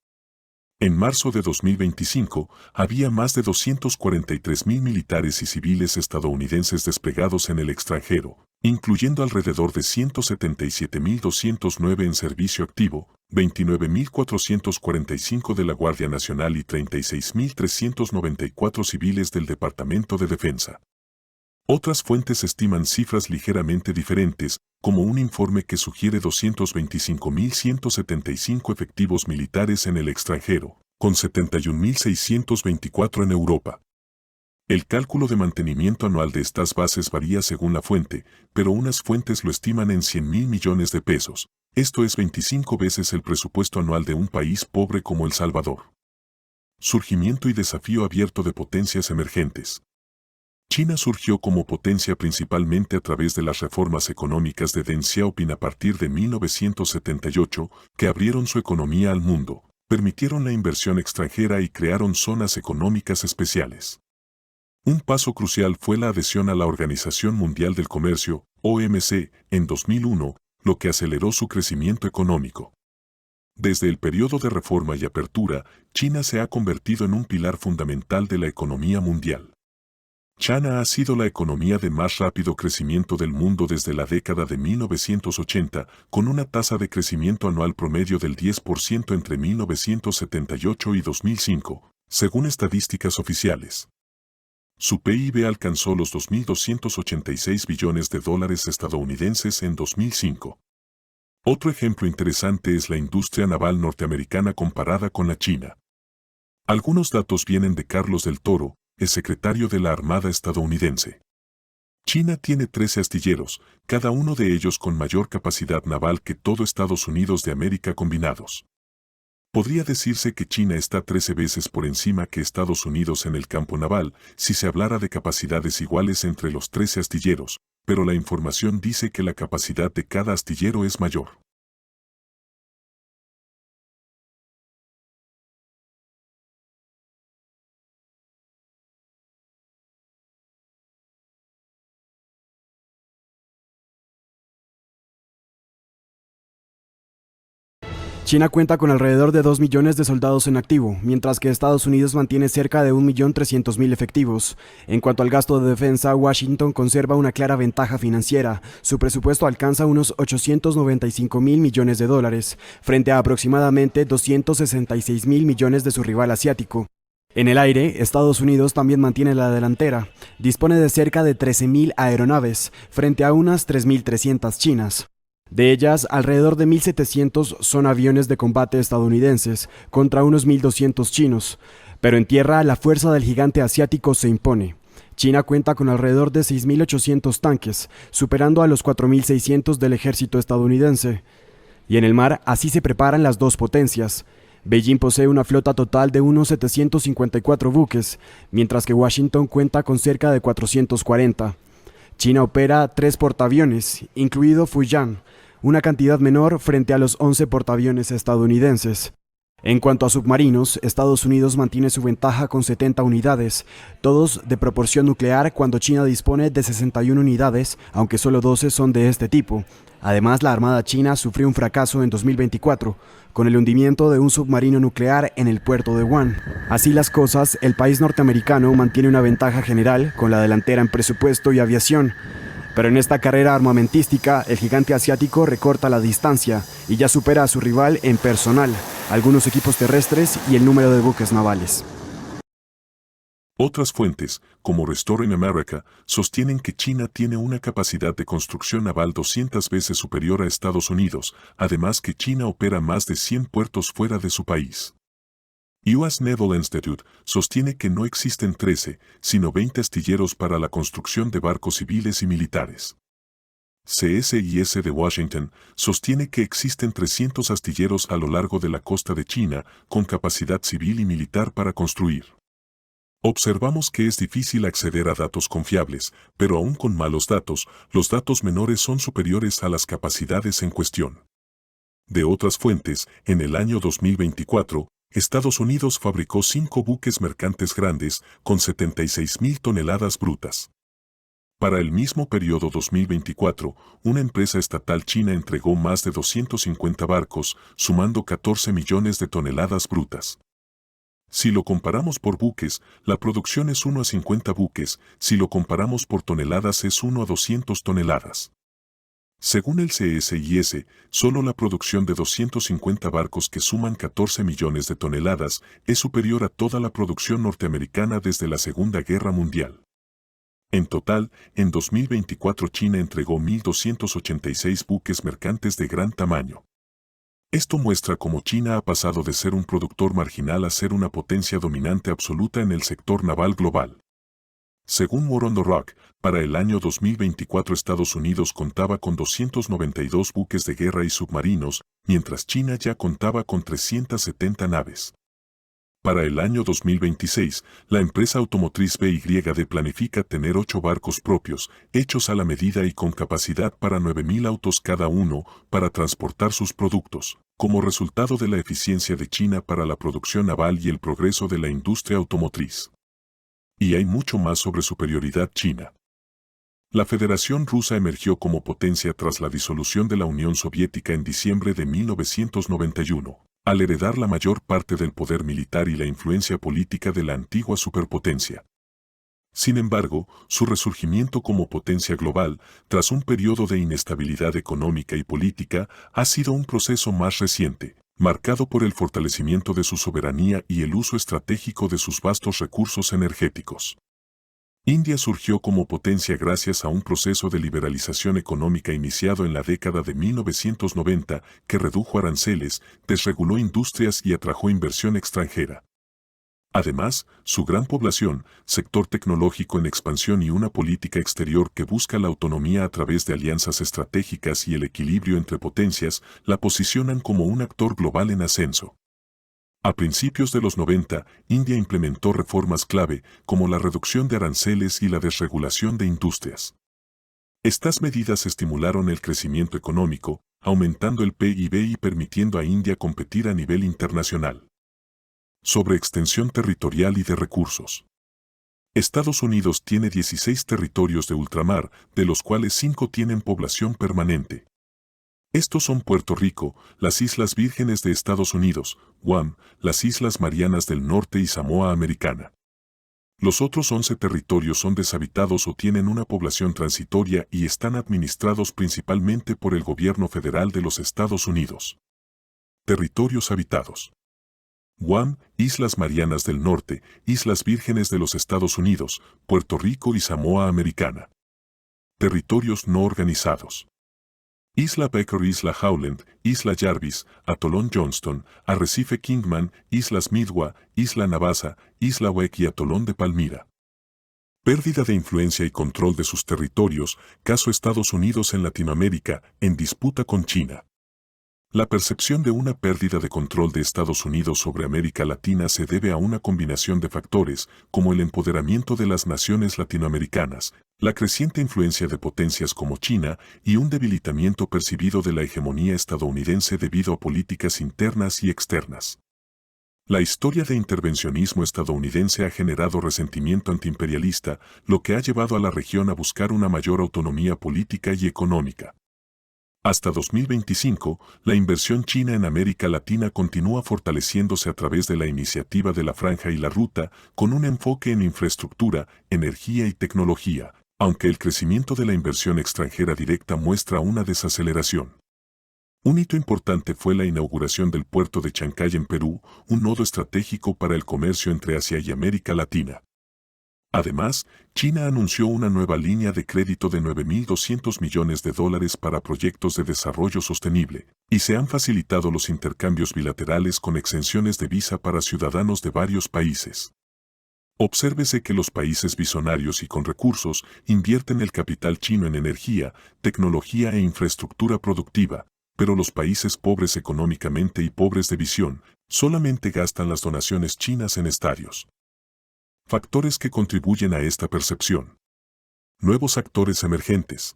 En marzo de 2025, había más de 243,000 militares y civiles estadounidenses desplegados en el extranjero, incluyendo alrededor de 177,209 en servicio activo, 29,445 de la Guardia Nacional y 36,394 civiles del Departamento de Defensa. Otras fuentes estiman cifras ligeramente diferentes, como un informe que sugiere 225,175 efectivos militares en el extranjero, con 71,624 en Europa. El cálculo de mantenimiento anual de estas bases varía según la fuente, pero unas fuentes lo estiman en 100,000 millones de pesos, esto es 25 veces el presupuesto anual de un país pobre como El Salvador. Surgimiento y desafío abierto de potencias emergentes. China surgió como potencia principalmente a través de las reformas económicas de Deng Xiaoping a partir de 1978, que abrieron su economía al mundo, permitieron la inversión extranjera y crearon zonas económicas especiales. Un paso crucial fue la adhesión a la Organización Mundial del Comercio, OMC, en 2001, lo que aceleró su crecimiento económico. Desde el periodo de reforma y apertura, China se ha convertido en un pilar fundamental de la economía mundial. China ha sido la economía de más rápido crecimiento del mundo desde la década de 1980, con una tasa de crecimiento anual promedio del 10% entre 1978 y 2005, según estadísticas oficiales. Su PIB alcanzó los 2.286 billones de dólares estadounidenses en 2005. Otro ejemplo interesante es la industria naval norteamericana comparada con la China. Algunos datos vienen de Carlos del Toro, el secretario de la Armada estadounidense. China tiene 13 astilleros, cada uno de ellos con mayor capacidad naval que todo Estados Unidos de América combinados. Podría decirse que China está 13 veces por encima que Estados Unidos en el campo naval, si se hablara de capacidades iguales entre los 13 astilleros, pero la información dice que la capacidad de cada astillero es mayor. China cuenta con alrededor de 2 millones de soldados en activo, mientras que Estados Unidos mantiene cerca de 1.300.000 efectivos. En cuanto al gasto de defensa, Washington conserva una clara ventaja financiera. Su presupuesto alcanza unos 895,000 millones de dólares, frente a aproximadamente 266,000 millones de su rival asiático. En el aire, Estados Unidos también mantiene la delantera. Dispone de cerca de 13,000 aeronaves, frente a unas 3.300 chinas. De ellas, alrededor de 1.700 son aviones de combate estadounidenses, contra unos 1.200 chinos. Pero en tierra, la fuerza del gigante asiático se impone. China cuenta con alrededor de 6.800 tanques, superando a los 4.600 del ejército estadounidense. Y en el mar, así se preparan las dos potencias. Beijing posee una flota total de unos 754 buques, mientras que Washington cuenta con cerca de 440. China opera 3 portaaviones, incluido Fujian, una cantidad menor frente a los 11 portaaviones estadounidenses. En cuanto a submarinos, Estados Unidos mantiene su ventaja con 70 unidades, todos de proporción nuclear cuando China dispone de 61 unidades, aunque solo 12 son de este tipo. Además, la Armada china sufrió un fracaso en 2024, con el hundimiento de un submarino nuclear en el puerto de Guam. Así las cosas, el país norteamericano mantiene una ventaja general con la delantera en presupuesto y aviación. Pero en esta carrera armamentística, el gigante asiático recorta la distancia y ya supera a su rival en personal, algunos equipos terrestres y el número de buques navales. Otras fuentes, como Restoring America, sostienen que China tiene una capacidad de construcción naval 200 veces superior a Estados Unidos, además que China opera más de 100 puertos fuera de su país. US Naval Institute sostiene que no existen 13, sino 20 astilleros para la construcción de barcos civiles y militares. CSIS de Washington sostiene que existen 300 astilleros a lo largo de la costa de China con capacidad civil y militar para construir. Observamos que es difícil acceder a datos confiables, pero aún con malos datos, los datos menores son superiores a las capacidades en cuestión. De otras fuentes, en el año 2024, Estados Unidos fabricó 5 buques mercantes grandes con 76.000 toneladas brutas. Para el mismo periodo 2024, una empresa estatal china entregó más de 250 barcos, sumando 14 millones de toneladas brutas. Si lo comparamos por buques, la producción es 1 a 50 buques, si lo comparamos por toneladas es 1 a 200 toneladas. Según el CSIS, solo la producción de 250 barcos que suman 14 millones de toneladas es superior a toda la producción norteamericana desde la Segunda Guerra Mundial. En total, en 2024 China entregó 1.286 buques mercantes de gran tamaño. Esto muestra cómo China ha pasado de ser un productor marginal a ser una potencia dominante absoluta en el sector naval global. Según War on the Rock, para el año 2024 Estados Unidos contaba con 292 buques de guerra y submarinos, mientras China ya contaba con 370 naves. Para el año 2026, la empresa automotriz BYD planifica tener 8 barcos propios, hechos a la medida y con capacidad para 9.000 autos cada uno, para transportar sus productos, como resultado de la eficiencia de China para la producción naval y el progreso de la industria automotriz. Y hay mucho más sobre superioridad china. La Federación Rusa emergió como potencia tras la disolución de la Unión Soviética en diciembre de 1991, al heredar la mayor parte del poder militar y la influencia política de la antigua superpotencia. Sin embargo, su resurgimiento como potencia global, tras un periodo de inestabilidad económica y política, ha sido un proceso más reciente, marcado por el fortalecimiento de su soberanía y el uso estratégico de sus vastos recursos energéticos. India surgió como potencia gracias a un proceso de liberalización económica iniciado en la década de 1990 que redujo aranceles, desreguló industrias y atrajo inversión extranjera. Además, su gran población, sector tecnológico en expansión y una política exterior que busca la autonomía a través de alianzas estratégicas y el equilibrio entre potencias, la posicionan como un actor global en ascenso. A principios de los 90, India implementó reformas clave como la reducción de aranceles y la desregulación de industrias. Estas medidas estimularon el crecimiento económico, aumentando el PIB y permitiendo a India competir a nivel internacional. Sobre extensión territorial y de recursos. Estados Unidos tiene 16 territorios de ultramar, de los cuales 5 tienen población permanente. Estos son Puerto Rico, las Islas Vírgenes de Estados Unidos, Guam, las Islas Marianas del Norte y Samoa Americana. Los otros 11 territorios son deshabitados o tienen una población transitoria y están administrados principalmente por el gobierno federal de los Estados Unidos. Territorios habitados. Guam, Islas Marianas del Norte, Islas Vírgenes de los Estados Unidos, Puerto Rico y Samoa Americana. Territorios no organizados. Isla Baker, Isla Howland, Isla Jarvis, Atolón Johnston, Arrecife Kingman, Islas Midwa, Isla Navassa, Isla Wake y Atolón de Palmira. Pérdida de influencia y control de sus territorios, caso Estados Unidos en Latinoamérica, en disputa con China. La percepción de una pérdida de control de Estados Unidos sobre América Latina se debe a una combinación de factores, como el empoderamiento de las naciones latinoamericanas, la creciente influencia de potencias como China y un debilitamiento percibido de la hegemonía estadounidense debido a políticas internas y externas. La historia de intervencionismo estadounidense ha generado resentimiento antiimperialista, lo que ha llevado a la región a buscar una mayor autonomía política y económica. Hasta 2025, la inversión china en América Latina continúa fortaleciéndose a través de la iniciativa de la Franja y la Ruta, con un enfoque en infraestructura, energía y tecnología, aunque el crecimiento de la inversión extranjera directa muestra una desaceleración. Un hito importante fue la inauguración del puerto de Chancay en Perú, un nodo estratégico para el comercio entre Asia y América Latina. Además, China anunció una nueva línea de crédito de $9.200 millones para proyectos de desarrollo sostenible, y se han facilitado los intercambios bilaterales con exenciones de visa para ciudadanos de varios países. Obsérvese que los países visionarios y con recursos invierten el capital chino en energía, tecnología e infraestructura productiva, pero los países pobres económicamente y pobres de visión solamente gastan las donaciones chinas en estadios. Factores que contribuyen a esta percepción. Nuevos actores emergentes.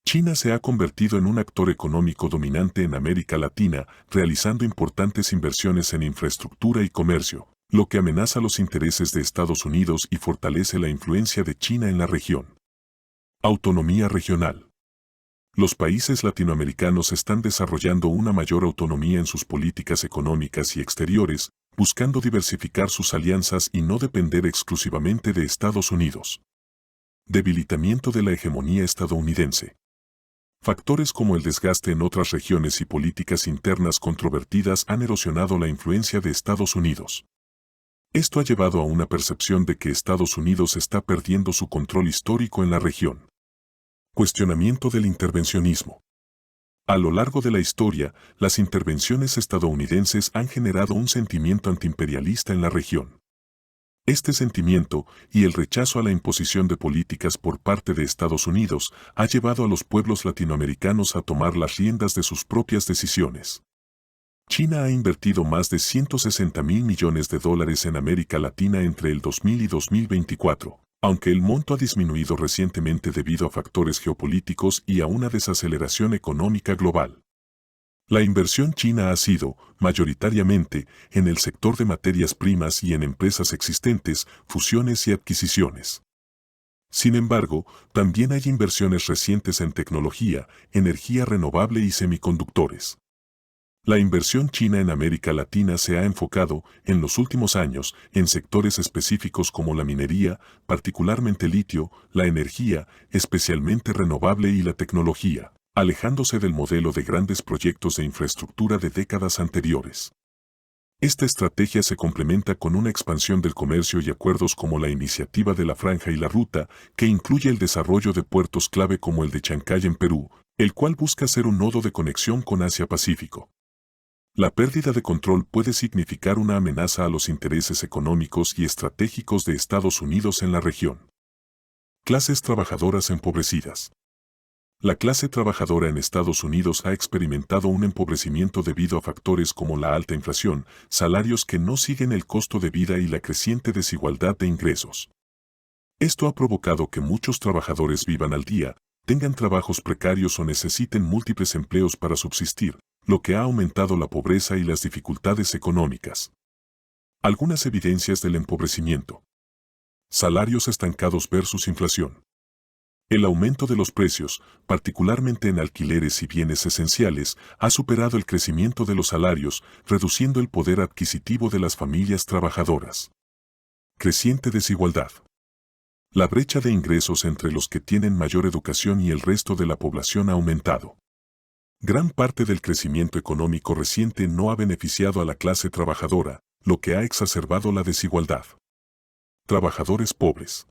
China se ha convertido en un actor económico dominante en América Latina, realizando importantes inversiones en infraestructura y comercio, lo que amenaza los intereses de Estados Unidos y fortalece la influencia de China en la región. Autonomía regional. Los países latinoamericanos están desarrollando una mayor autonomía en sus políticas económicas y exteriores, buscando diversificar sus alianzas y no depender exclusivamente de Estados Unidos. Debilitamiento de la hegemonía estadounidense. Factores como el desgaste en otras regiones y políticas internas controvertidas han erosionado la influencia de Estados Unidos. Esto ha llevado a una percepción de que Estados Unidos está perdiendo su control histórico en la región. Cuestionamiento del intervencionismo. A lo largo de la historia, las intervenciones estadounidenses han generado un sentimiento antiimperialista en la región. Este sentimiento y el rechazo a la imposición de políticas por parte de Estados Unidos ha llevado a los pueblos latinoamericanos a tomar las riendas de sus propias decisiones. China ha invertido más de $160.000 millones en América Latina entre el 2000 y 2024. Aunque el monto ha disminuido recientemente debido a factores geopolíticos y a una desaceleración económica global. La inversión china ha sido, mayoritariamente, en el sector de materias primas y en empresas existentes, fusiones y adquisiciones. Sin embargo, también hay inversiones recientes en tecnología, energía renovable y semiconductores. La inversión china en América Latina se ha enfocado, en los últimos años, en sectores específicos como la minería, particularmente litio, la energía, especialmente renovable y la tecnología, alejándose del modelo de grandes proyectos de infraestructura de décadas anteriores. Esta estrategia se complementa con una expansión del comercio y acuerdos como la iniciativa de la Franja y la Ruta, que incluye el desarrollo de puertos clave como el de Chancay en Perú, el cual busca ser un nodo de conexión con Asia-Pacífico. La pérdida de control puede significar una amenaza a los intereses económicos y estratégicos de Estados Unidos en la región. Clases trabajadoras empobrecidas. La clase trabajadora en Estados Unidos ha experimentado un empobrecimiento debido a factores como la alta inflación, salarios que no siguen el costo de vida y la creciente desigualdad de ingresos. Esto ha provocado que muchos trabajadores vivan al día, tengan trabajos precarios o necesiten múltiples empleos para subsistir, lo que ha aumentado la pobreza y las dificultades económicas. Algunas evidencias del empobrecimiento. Salarios estancados versus inflación. El aumento de los precios, particularmente en alquileres y bienes esenciales, ha superado el crecimiento de los salarios, reduciendo el poder adquisitivo de las familias trabajadoras. Creciente desigualdad. La brecha de ingresos entre los que tienen mayor educación y el resto de la población ha aumentado. Gran parte del crecimiento económico reciente no ha beneficiado a la clase trabajadora, lo que ha exacerbado la desigualdad. Trabajadores pobres.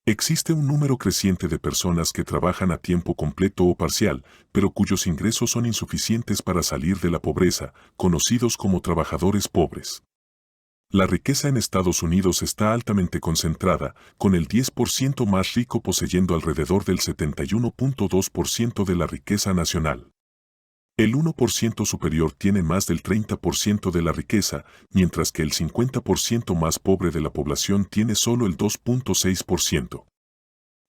Existe un número creciente de personas que trabajan a tiempo completo o parcial, pero cuyos ingresos son insuficientes para salir de la pobreza, conocidos como trabajadores pobres. La riqueza en Estados Unidos está altamente concentrada, con el 10% más rico poseyendo alrededor del 71.2% de la riqueza nacional. El 1% superior tiene más del 30% de la riqueza, mientras que el 50% más pobre de la población tiene solo el 2.6%.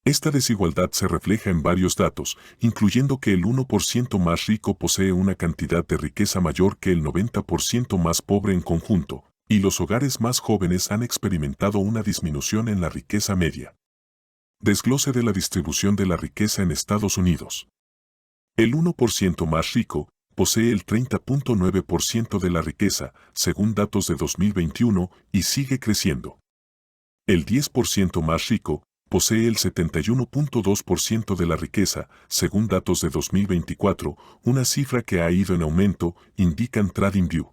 Esta desigualdad se refleja en varios datos, incluyendo que el 1% más rico posee una cantidad de riqueza mayor que el 90% más pobre en conjunto, y los hogares más jóvenes han experimentado una disminución en la riqueza media. Desglose de la distribución de la riqueza en Estados Unidos. El 1% más rico posee el 30.9% de la riqueza, según datos de 2021, y sigue creciendo. El 10% más rico posee el 71.2% de la riqueza, según datos de 2024, una cifra que ha ido en aumento, indican TradingView.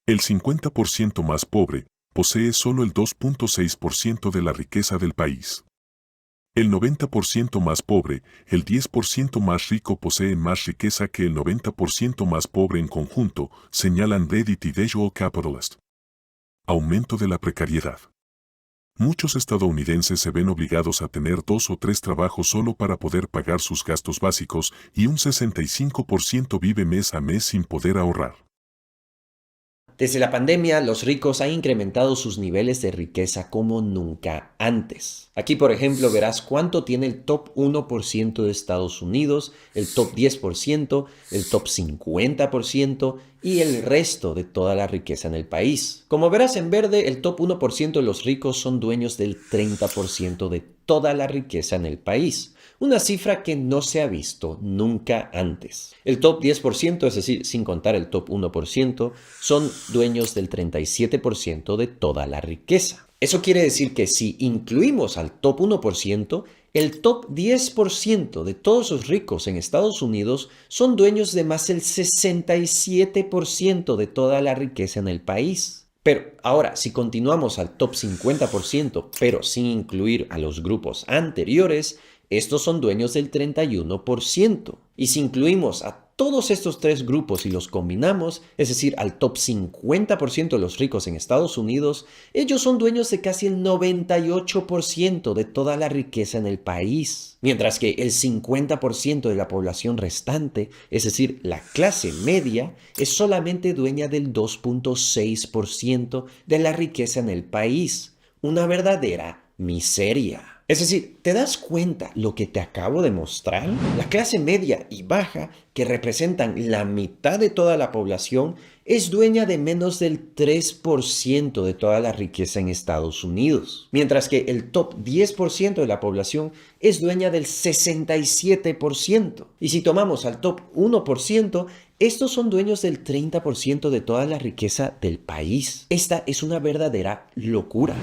El 50% más pobre posee solo el 2.6% de la riqueza del país. El 90% más pobre, el 10% más rico posee más riqueza que el 90% más pobre en conjunto, señalan Reddit y The Joe Capitalist. Aumento de la precariedad. Muchos estadounidenses se ven obligados a tener 2 o 3 trabajos solo para poder pagar sus gastos básicos y un 65% vive mes a mes sin poder ahorrar. Desde la pandemia, los ricos han incrementado sus niveles de riqueza como nunca antes. Aquí, por ejemplo, verás cuánto tiene el top 1% de Estados Unidos, el top 10%, el top 50% y el resto de toda la riqueza en el país. Como verás en verde, el top 1% de los ricos son dueños del 30% de toda la riqueza en el país. Una cifra que no se ha visto nunca antes. El top 10%, es decir, sin contar el top 1%, son dueños del 37% de toda la riqueza. Eso quiere decir que si incluimos al top 1%, el top 10% de todos los ricos en Estados Unidos son dueños de más del 67% de toda la riqueza en el país. Pero ahora, si continuamos al top 50%, pero sin incluir a los grupos anteriores, estos son dueños del 31%. Y si incluimos a todos estos 3 grupos y los combinamos, es decir, al top 50% de los ricos en Estados Unidos, ellos son dueños de casi el 98% de toda la riqueza en el país. Mientras que el 50% de la población restante, es decir, la clase media, es solamente dueña del 2.6% de la riqueza en el país. Una verdadera miseria. Es decir, ¿te das cuenta lo que te acabo de mostrar? La clase media y baja, que representan la mitad de toda la población, es dueña de menos del 3% de toda la riqueza en Estados Unidos. Mientras que el top 10% de la población es dueña del 67%. Y si tomamos al top 1%, estos son dueños del 30% de toda la riqueza del país. Esta es una verdadera locura.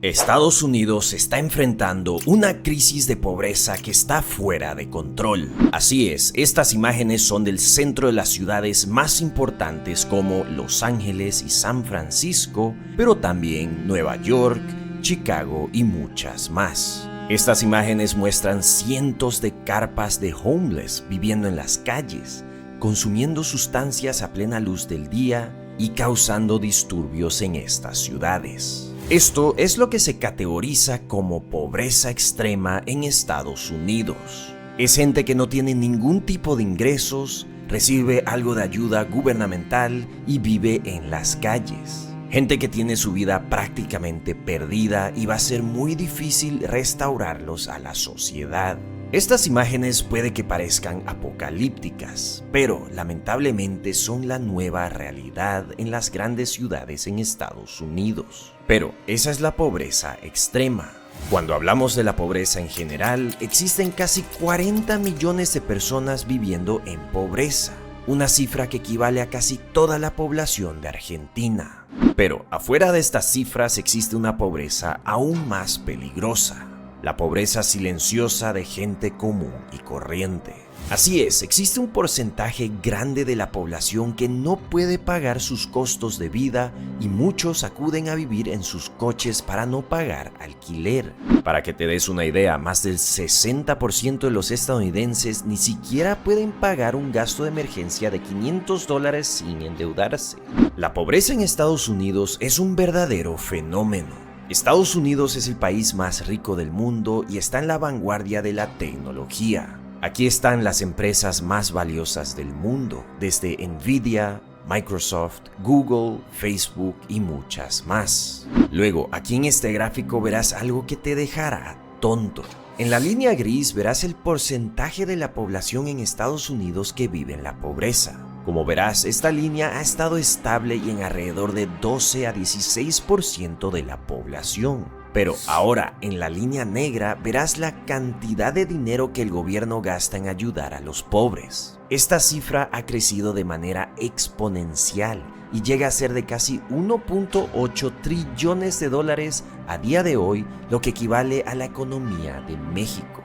Estados Unidos está enfrentando una crisis de pobreza que está fuera de control. Así es, estas imágenes son del centro de las ciudades más importantes como Los Ángeles y San Francisco, pero también Nueva York, Chicago y muchas más. Estas imágenes muestran cientos de carpas de homeless viviendo en las calles, consumiendo sustancias a plena luz del día y causando disturbios en estas ciudades. Esto es lo que se categoriza como pobreza extrema en Estados Unidos. Es gente que no tiene ningún tipo de ingresos, recibe algo de ayuda gubernamental y vive en las calles. Gente que tiene su vida prácticamente perdida y va a ser muy difícil restaurarlos a la sociedad. Estas imágenes puede que parezcan apocalípticas, pero lamentablemente son la nueva realidad en las grandes ciudades en Estados Unidos. Pero esa es la pobreza extrema. Cuando hablamos de la pobreza en general, existen casi 40 millones de personas viviendo en pobreza, una cifra que equivale a casi toda la población de Argentina. Pero afuera de estas cifras existe una pobreza aún más peligrosa. La pobreza silenciosa de gente común y corriente. Así es, existe un porcentaje grande de la población que no puede pagar sus costos de vida y muchos acuden a vivir en sus coches para no pagar alquiler. Para que te des una idea, más del 60% de los estadounidenses ni siquiera pueden pagar un gasto de emergencia de $500 sin endeudarse. La pobreza en Estados Unidos es un verdadero fenómeno. Estados Unidos es el país más rico del mundo y está en la vanguardia de la tecnología. Aquí están las empresas más valiosas del mundo, desde Nvidia, Microsoft, Google, Facebook y muchas más. Luego, aquí en este gráfico verás algo que te dejará tonto. En la línea gris verás el porcentaje de la población en Estados Unidos que vive en la pobreza. Como verás, esta línea ha estado estable y en alrededor de 12 a 16% de la población. Pero ahora, en la línea negra, verás la cantidad de dinero que el gobierno gasta en ayudar a los pobres. Esta cifra ha crecido de manera exponencial y llega a ser de casi 1.8 trillones de dólares a día de hoy, lo que equivale a la economía de México.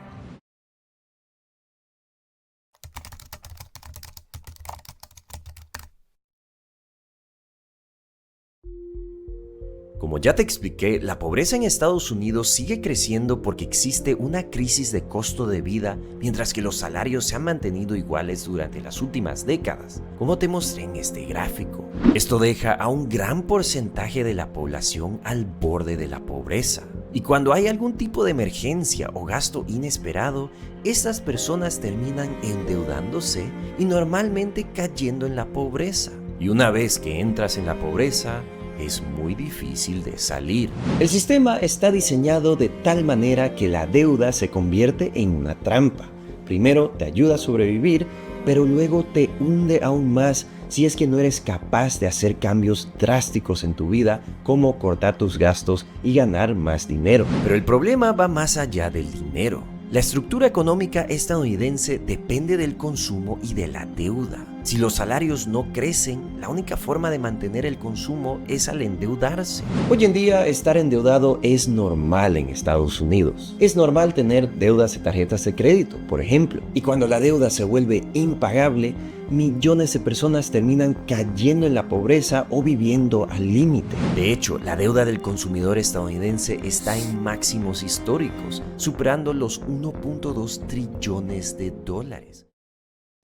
Como ya te expliqué, la pobreza en Estados Unidos sigue creciendo porque existe una crisis de costo de vida, mientras que los salarios se han mantenido iguales durante las últimas décadas, como te mostré en este gráfico. Esto deja a un gran porcentaje de la población al borde de la pobreza. Y cuando hay algún tipo de emergencia o gasto inesperado, estas personas terminan endeudándose y normalmente cayendo en la pobreza. Y una vez que entras en la pobreza, es muy difícil de salir. El sistema está diseñado de tal manera que la deuda se convierte en una trampa. Primero te ayuda a sobrevivir, pero luego te hunde aún más si es que no eres capaz de hacer cambios drásticos en tu vida, como cortar tus gastos y ganar más dinero. Pero el problema va más allá del dinero. La estructura económica estadounidense depende del consumo y de la deuda. Si los salarios no crecen, la única forma de mantener el consumo es al endeudarse. Hoy en día, estar endeudado es normal en Estados Unidos. Es normal tener deudas de tarjetas de crédito, por ejemplo. Y cuando la deuda se vuelve impagable, millones de personas terminan cayendo en la pobreza o viviendo al límite. De hecho, la deuda del consumidor estadounidense está en máximos históricos, superando los 1.2 trillones de dólares.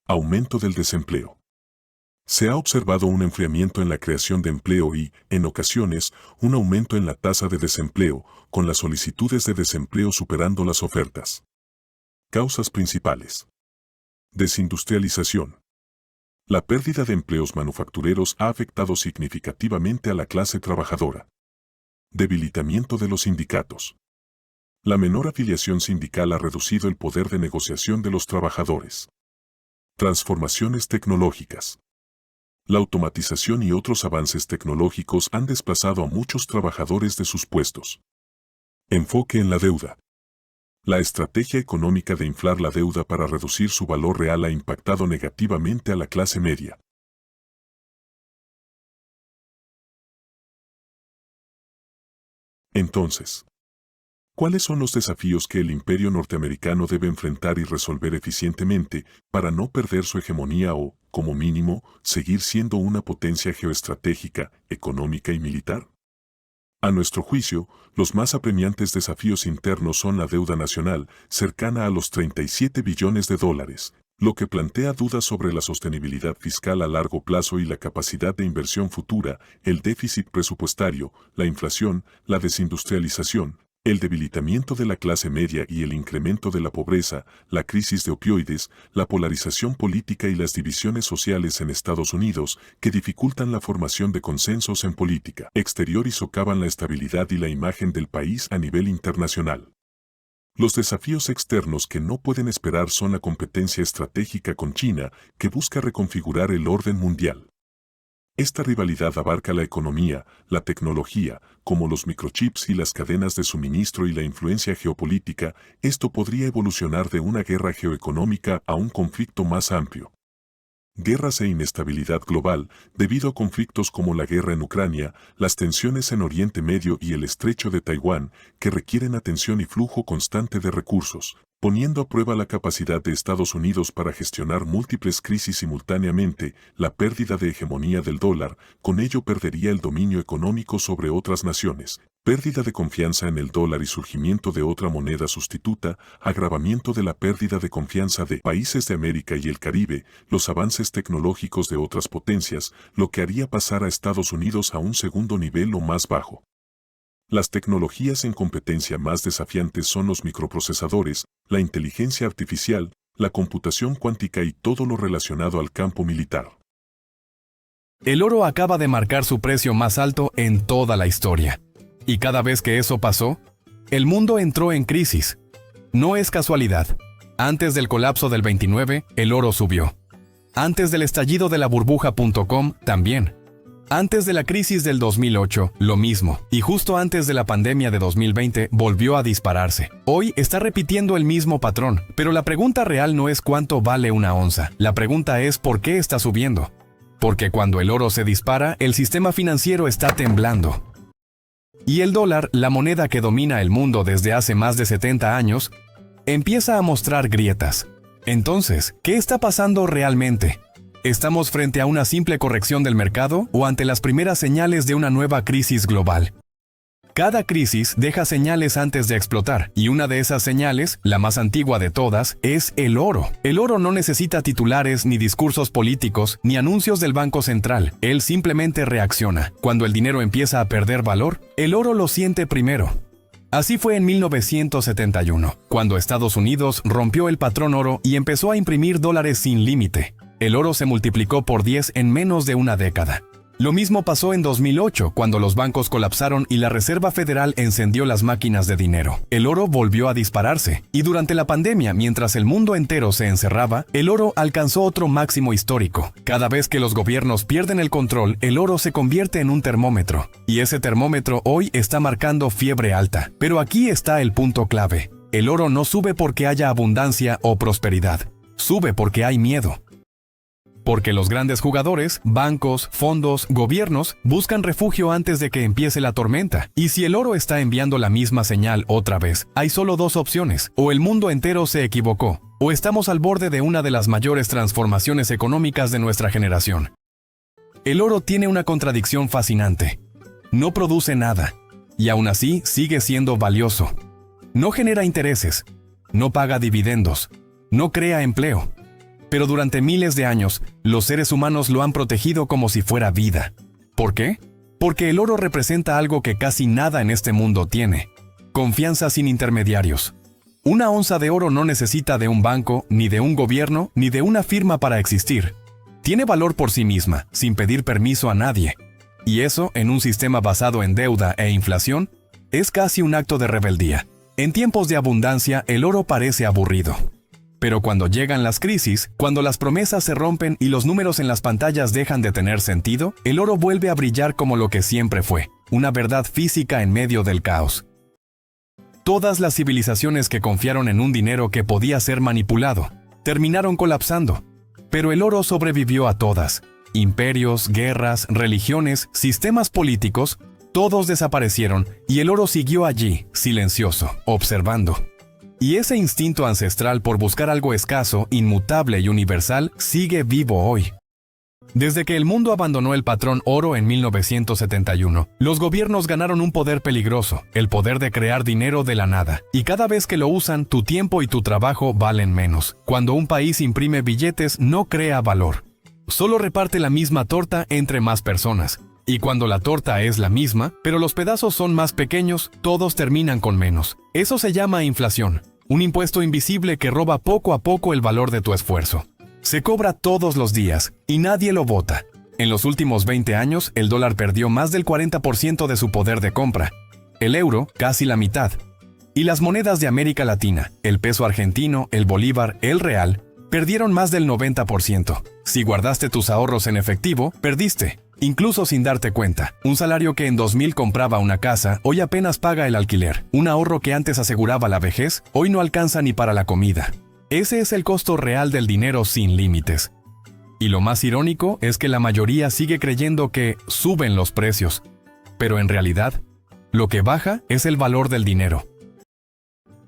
Aumento del desempleo. Se ha observado un enfriamiento en la creación de empleo y, en ocasiones, un aumento en la tasa de desempleo, con las solicitudes de desempleo superando las ofertas. Causas principales. Desindustrialización. La pérdida de empleos manufactureros ha afectado significativamente a la clase trabajadora. Debilitamiento de los sindicatos. La menor afiliación sindical ha reducido el poder de negociación de los trabajadores. Transformaciones tecnológicas. La automatización y otros avances tecnológicos han desplazado a muchos trabajadores de sus puestos. Enfoque en la deuda. La estrategia económica de inflar la deuda para reducir su valor real ha impactado negativamente a la clase media. Entonces, ¿cuáles son los desafíos que el imperio norteamericano debe enfrentar y resolver eficientemente para no perder su hegemonía o, como mínimo, seguir siendo una potencia geoestratégica, económica y militar? A nuestro juicio, los más apremiantes desafíos internos son la deuda nacional, cercana a los 37 billones de dólares, lo que plantea dudas sobre la sostenibilidad fiscal a largo plazo y la capacidad de inversión futura, el déficit presupuestario, la inflación, la desindustrialización, el debilitamiento de la clase media y el incremento de la pobreza, la crisis de opioides, la polarización política y las divisiones sociales en Estados Unidos, que dificultan la formación de consensos en política exterior y socavan la estabilidad y la imagen del país a nivel internacional. Los desafíos externos que no pueden esperar son la competencia estratégica con China, que busca reconfigurar el orden mundial. Esta rivalidad abarca la economía, la tecnología, como los microchips y las cadenas de suministro y la influencia geopolítica. Esto podría evolucionar de una guerra geoeconómica a un conflicto más amplio. Guerras e inestabilidad global, debido a conflictos como la guerra en Ucrania, las tensiones en Oriente Medio y el estrecho de Taiwán, que requieren atención y flujo constante de recursos, poniendo a prueba la capacidad de Estados Unidos para gestionar múltiples crisis simultáneamente, la pérdida de hegemonía del dólar, con ello perdería el dominio económico sobre otras naciones, pérdida de confianza en el dólar y surgimiento de otra moneda sustituta, agravamiento de la pérdida de confianza de países de América y el Caribe, los avances tecnológicos de otras potencias, lo que haría pasar a Estados Unidos a un segundo nivel o más bajo. Las tecnologías en competencia más desafiantes son los microprocesadores, la inteligencia artificial, la computación cuántica y todo lo relacionado al campo militar. El oro acaba de marcar su precio más alto en toda la historia. Y cada vez que eso pasó, el mundo entró en crisis. No es casualidad. Antes del colapso del 29, el oro subió. Antes del estallido de la burbuja.com, también. Antes de la crisis del 2008, lo mismo. Y justo antes de la pandemia de 2020, volvió a dispararse. Hoy está repitiendo el mismo patrón. Pero la pregunta real no es cuánto vale una onza. La pregunta es ¿por qué está subiendo? Porque cuando el oro se dispara, el sistema financiero está temblando. Y el dólar, la moneda que domina el mundo desde hace más de 70 años, empieza a mostrar grietas. Entonces, ¿qué está pasando realmente? ¿Estamos frente a una simple corrección del mercado o ante las primeras señales de una nueva crisis global? Cada crisis deja señales antes de explotar, y una de esas señales, la más antigua de todas, es el oro. El oro no necesita titulares, ni discursos políticos, ni anuncios del Banco Central. Él simplemente reacciona. Cuando el dinero empieza a perder valor, el oro lo siente primero. Así fue en 1971, cuando Estados Unidos rompió el patrón oro y empezó a imprimir dólares sin límite. El oro se multiplicó por 10 en menos de una década. Lo mismo pasó en 2008, cuando los bancos colapsaron y la Reserva Federal encendió las máquinas de dinero. El oro volvió a dispararse. Y durante la pandemia, mientras el mundo entero se encerraba, el oro alcanzó otro máximo histórico. Cada vez que los gobiernos pierden el control, el oro se convierte en un termómetro. Y ese termómetro hoy está marcando fiebre alta. Pero aquí está el punto clave. El oro no sube porque haya abundancia o prosperidad. Sube porque hay miedo. Porque los grandes jugadores, bancos, fondos, gobiernos, buscan refugio antes de que empiece la tormenta. Y si el oro está enviando la misma señal otra vez, hay solo dos opciones. O el mundo entero se equivocó, o estamos al borde de una de las mayores transformaciones económicas de nuestra generación. El oro tiene una contradicción fascinante. No produce nada, y aún así sigue siendo valioso. No genera intereses, no paga dividendos, no crea empleo. Pero durante miles de años, los seres humanos lo han protegido como si fuera vida. ¿Por qué? Porque el oro representa algo que casi nada en este mundo tiene: confianza sin intermediarios. Una onza de oro no necesita de un banco, ni de un gobierno, ni de una firma para existir. Tiene valor por sí misma, sin pedir permiso a nadie. Y eso, en un sistema basado en deuda e inflación, es casi un acto de rebeldía. En tiempos de abundancia, el oro parece aburrido. Pero cuando llegan las crisis, cuando las promesas se rompen y los números en las pantallas dejan de tener sentido, el oro vuelve a brillar como lo que siempre fue, una verdad física en medio del caos. Todas las civilizaciones que confiaron en un dinero que podía ser manipulado, terminaron colapsando. Pero el oro sobrevivió a todas. Imperios, guerras, religiones, sistemas políticos, todos desaparecieron y el oro siguió allí, silencioso, observando. Y ese instinto ancestral por buscar algo escaso, inmutable y universal sigue vivo hoy. Desde que el mundo abandonó el patrón oro en 1971, los gobiernos ganaron un poder peligroso, el poder de crear dinero de la nada. Y cada vez que lo usan, tu tiempo y tu trabajo valen menos. Cuando un país imprime billetes, no crea valor. Solo reparte la misma torta entre más personas. Y cuando la torta es la misma, pero los pedazos son más pequeños, todos terminan con menos. Eso se llama inflación. Un impuesto invisible que roba poco a poco el valor de tu esfuerzo. Se cobra todos los días y nadie lo vota. En los últimos 20 años, el dólar perdió más del 40% de su poder de compra. El euro, casi la mitad. Y las monedas de América Latina, el peso argentino, el bolívar, el real, perdieron más del 90%. Si guardaste tus ahorros en efectivo, perdiste. Incluso sin darte cuenta. Un salario que en 2000 compraba una casa, hoy apenas paga el alquiler. Un ahorro que antes aseguraba la vejez, hoy no alcanza ni para la comida. Ese es el costo real del dinero sin límites. Y lo más irónico es que la mayoría sigue creyendo que suben los precios. Pero en realidad, lo que baja es el valor del dinero.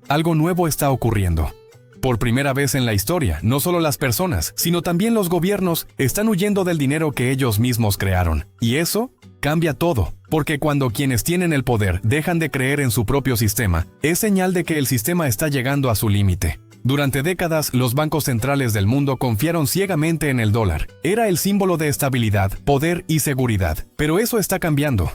Algo nuevo está ocurriendo. Por primera vez en la historia, no solo las personas, sino también los gobiernos están huyendo del dinero que ellos mismos crearon. Y eso cambia todo, porque cuando quienes tienen el poder dejan de creer en su propio sistema, es señal de que el sistema está llegando a su límite. Durante décadas, los bancos centrales del mundo confiaron ciegamente en el dólar. Era el símbolo de estabilidad, poder y seguridad. Pero eso está cambiando.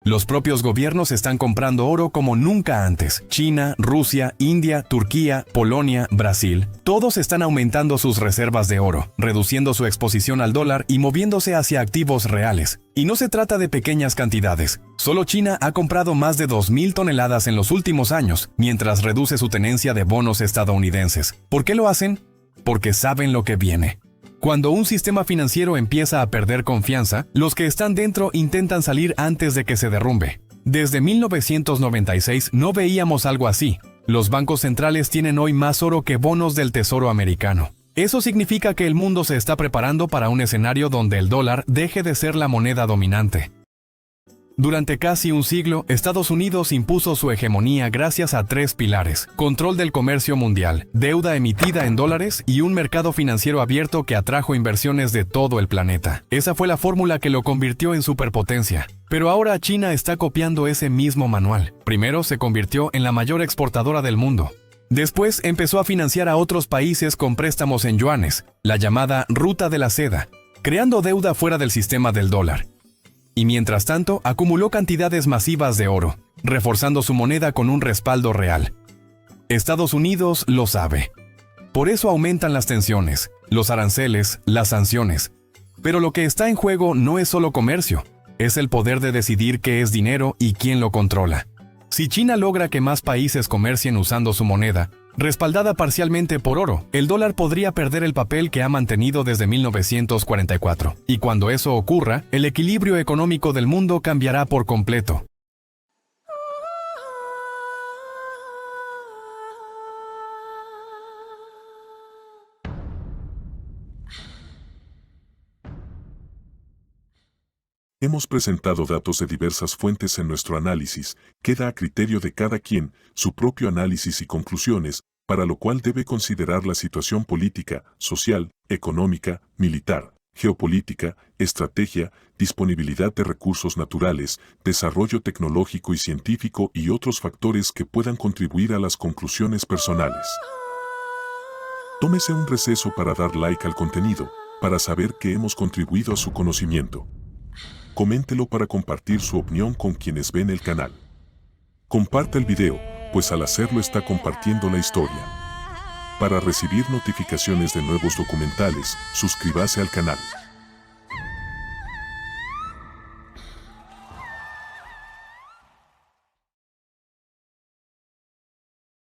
Los propios gobiernos están comprando oro como nunca antes. China, Rusia, India, Turquía, Polonia, Brasil, todos están aumentando sus reservas de oro, reduciendo su exposición al dólar y moviéndose hacia activos reales. Y no se trata de pequeñas cantidades. Solo China ha comprado más de 2.000 toneladas en los últimos años, mientras reduce su tenencia de bonos estadounidenses. ¿Por qué lo hacen? Porque saben lo que viene. Cuando un sistema financiero empieza a perder confianza, los que están dentro intentan salir antes de que se derrumbe. Desde 1996 no veíamos algo así. Los bancos centrales tienen hoy más oro que bonos del Tesoro americano. Eso significa que el mundo se está preparando para un escenario donde el dólar deje de ser la moneda dominante. Durante casi un siglo, Estados Unidos impuso su hegemonía gracias a 3 pilares: control del comercio mundial, deuda emitida en dólares y un mercado financiero abierto que atrajo inversiones de todo el planeta. Esa fue la fórmula que lo convirtió en superpotencia. Pero ahora China está copiando ese mismo manual. Primero se convirtió en la mayor exportadora del mundo. Después empezó a financiar a otros países con préstamos en yuanes, la llamada Ruta de la Seda, creando deuda fuera del sistema del dólar. Y mientras tanto, acumuló cantidades masivas de oro, reforzando su moneda con un respaldo real. Estados Unidos lo sabe. Por eso aumentan las tensiones, los aranceles, las sanciones. Pero lo que está en juego no es solo comercio, es el poder de decidir qué es dinero y quién lo controla. Si China logra que más países comercien usando su moneda, respaldada parcialmente por oro, el dólar podría perder el papel que ha mantenido desde 1944. Y cuando eso ocurra, el equilibrio económico del mundo cambiará por completo. Hemos presentado datos de diversas fuentes en nuestro análisis, queda a criterio de cada quien su propio análisis y conclusiones, para lo cual debe considerar la situación política, social, económica, militar, geopolítica, estrategia, disponibilidad de recursos naturales, desarrollo tecnológico y científico y otros factores que puedan contribuir a las conclusiones personales. Tómese un receso para dar like al contenido, para saber que hemos contribuido a su conocimiento. Coméntelo para compartir su opinión con quienes ven el canal. Comparte el video, pues al hacerlo está compartiendo la historia. Para recibir notificaciones de nuevos documentales, suscríbase al canal.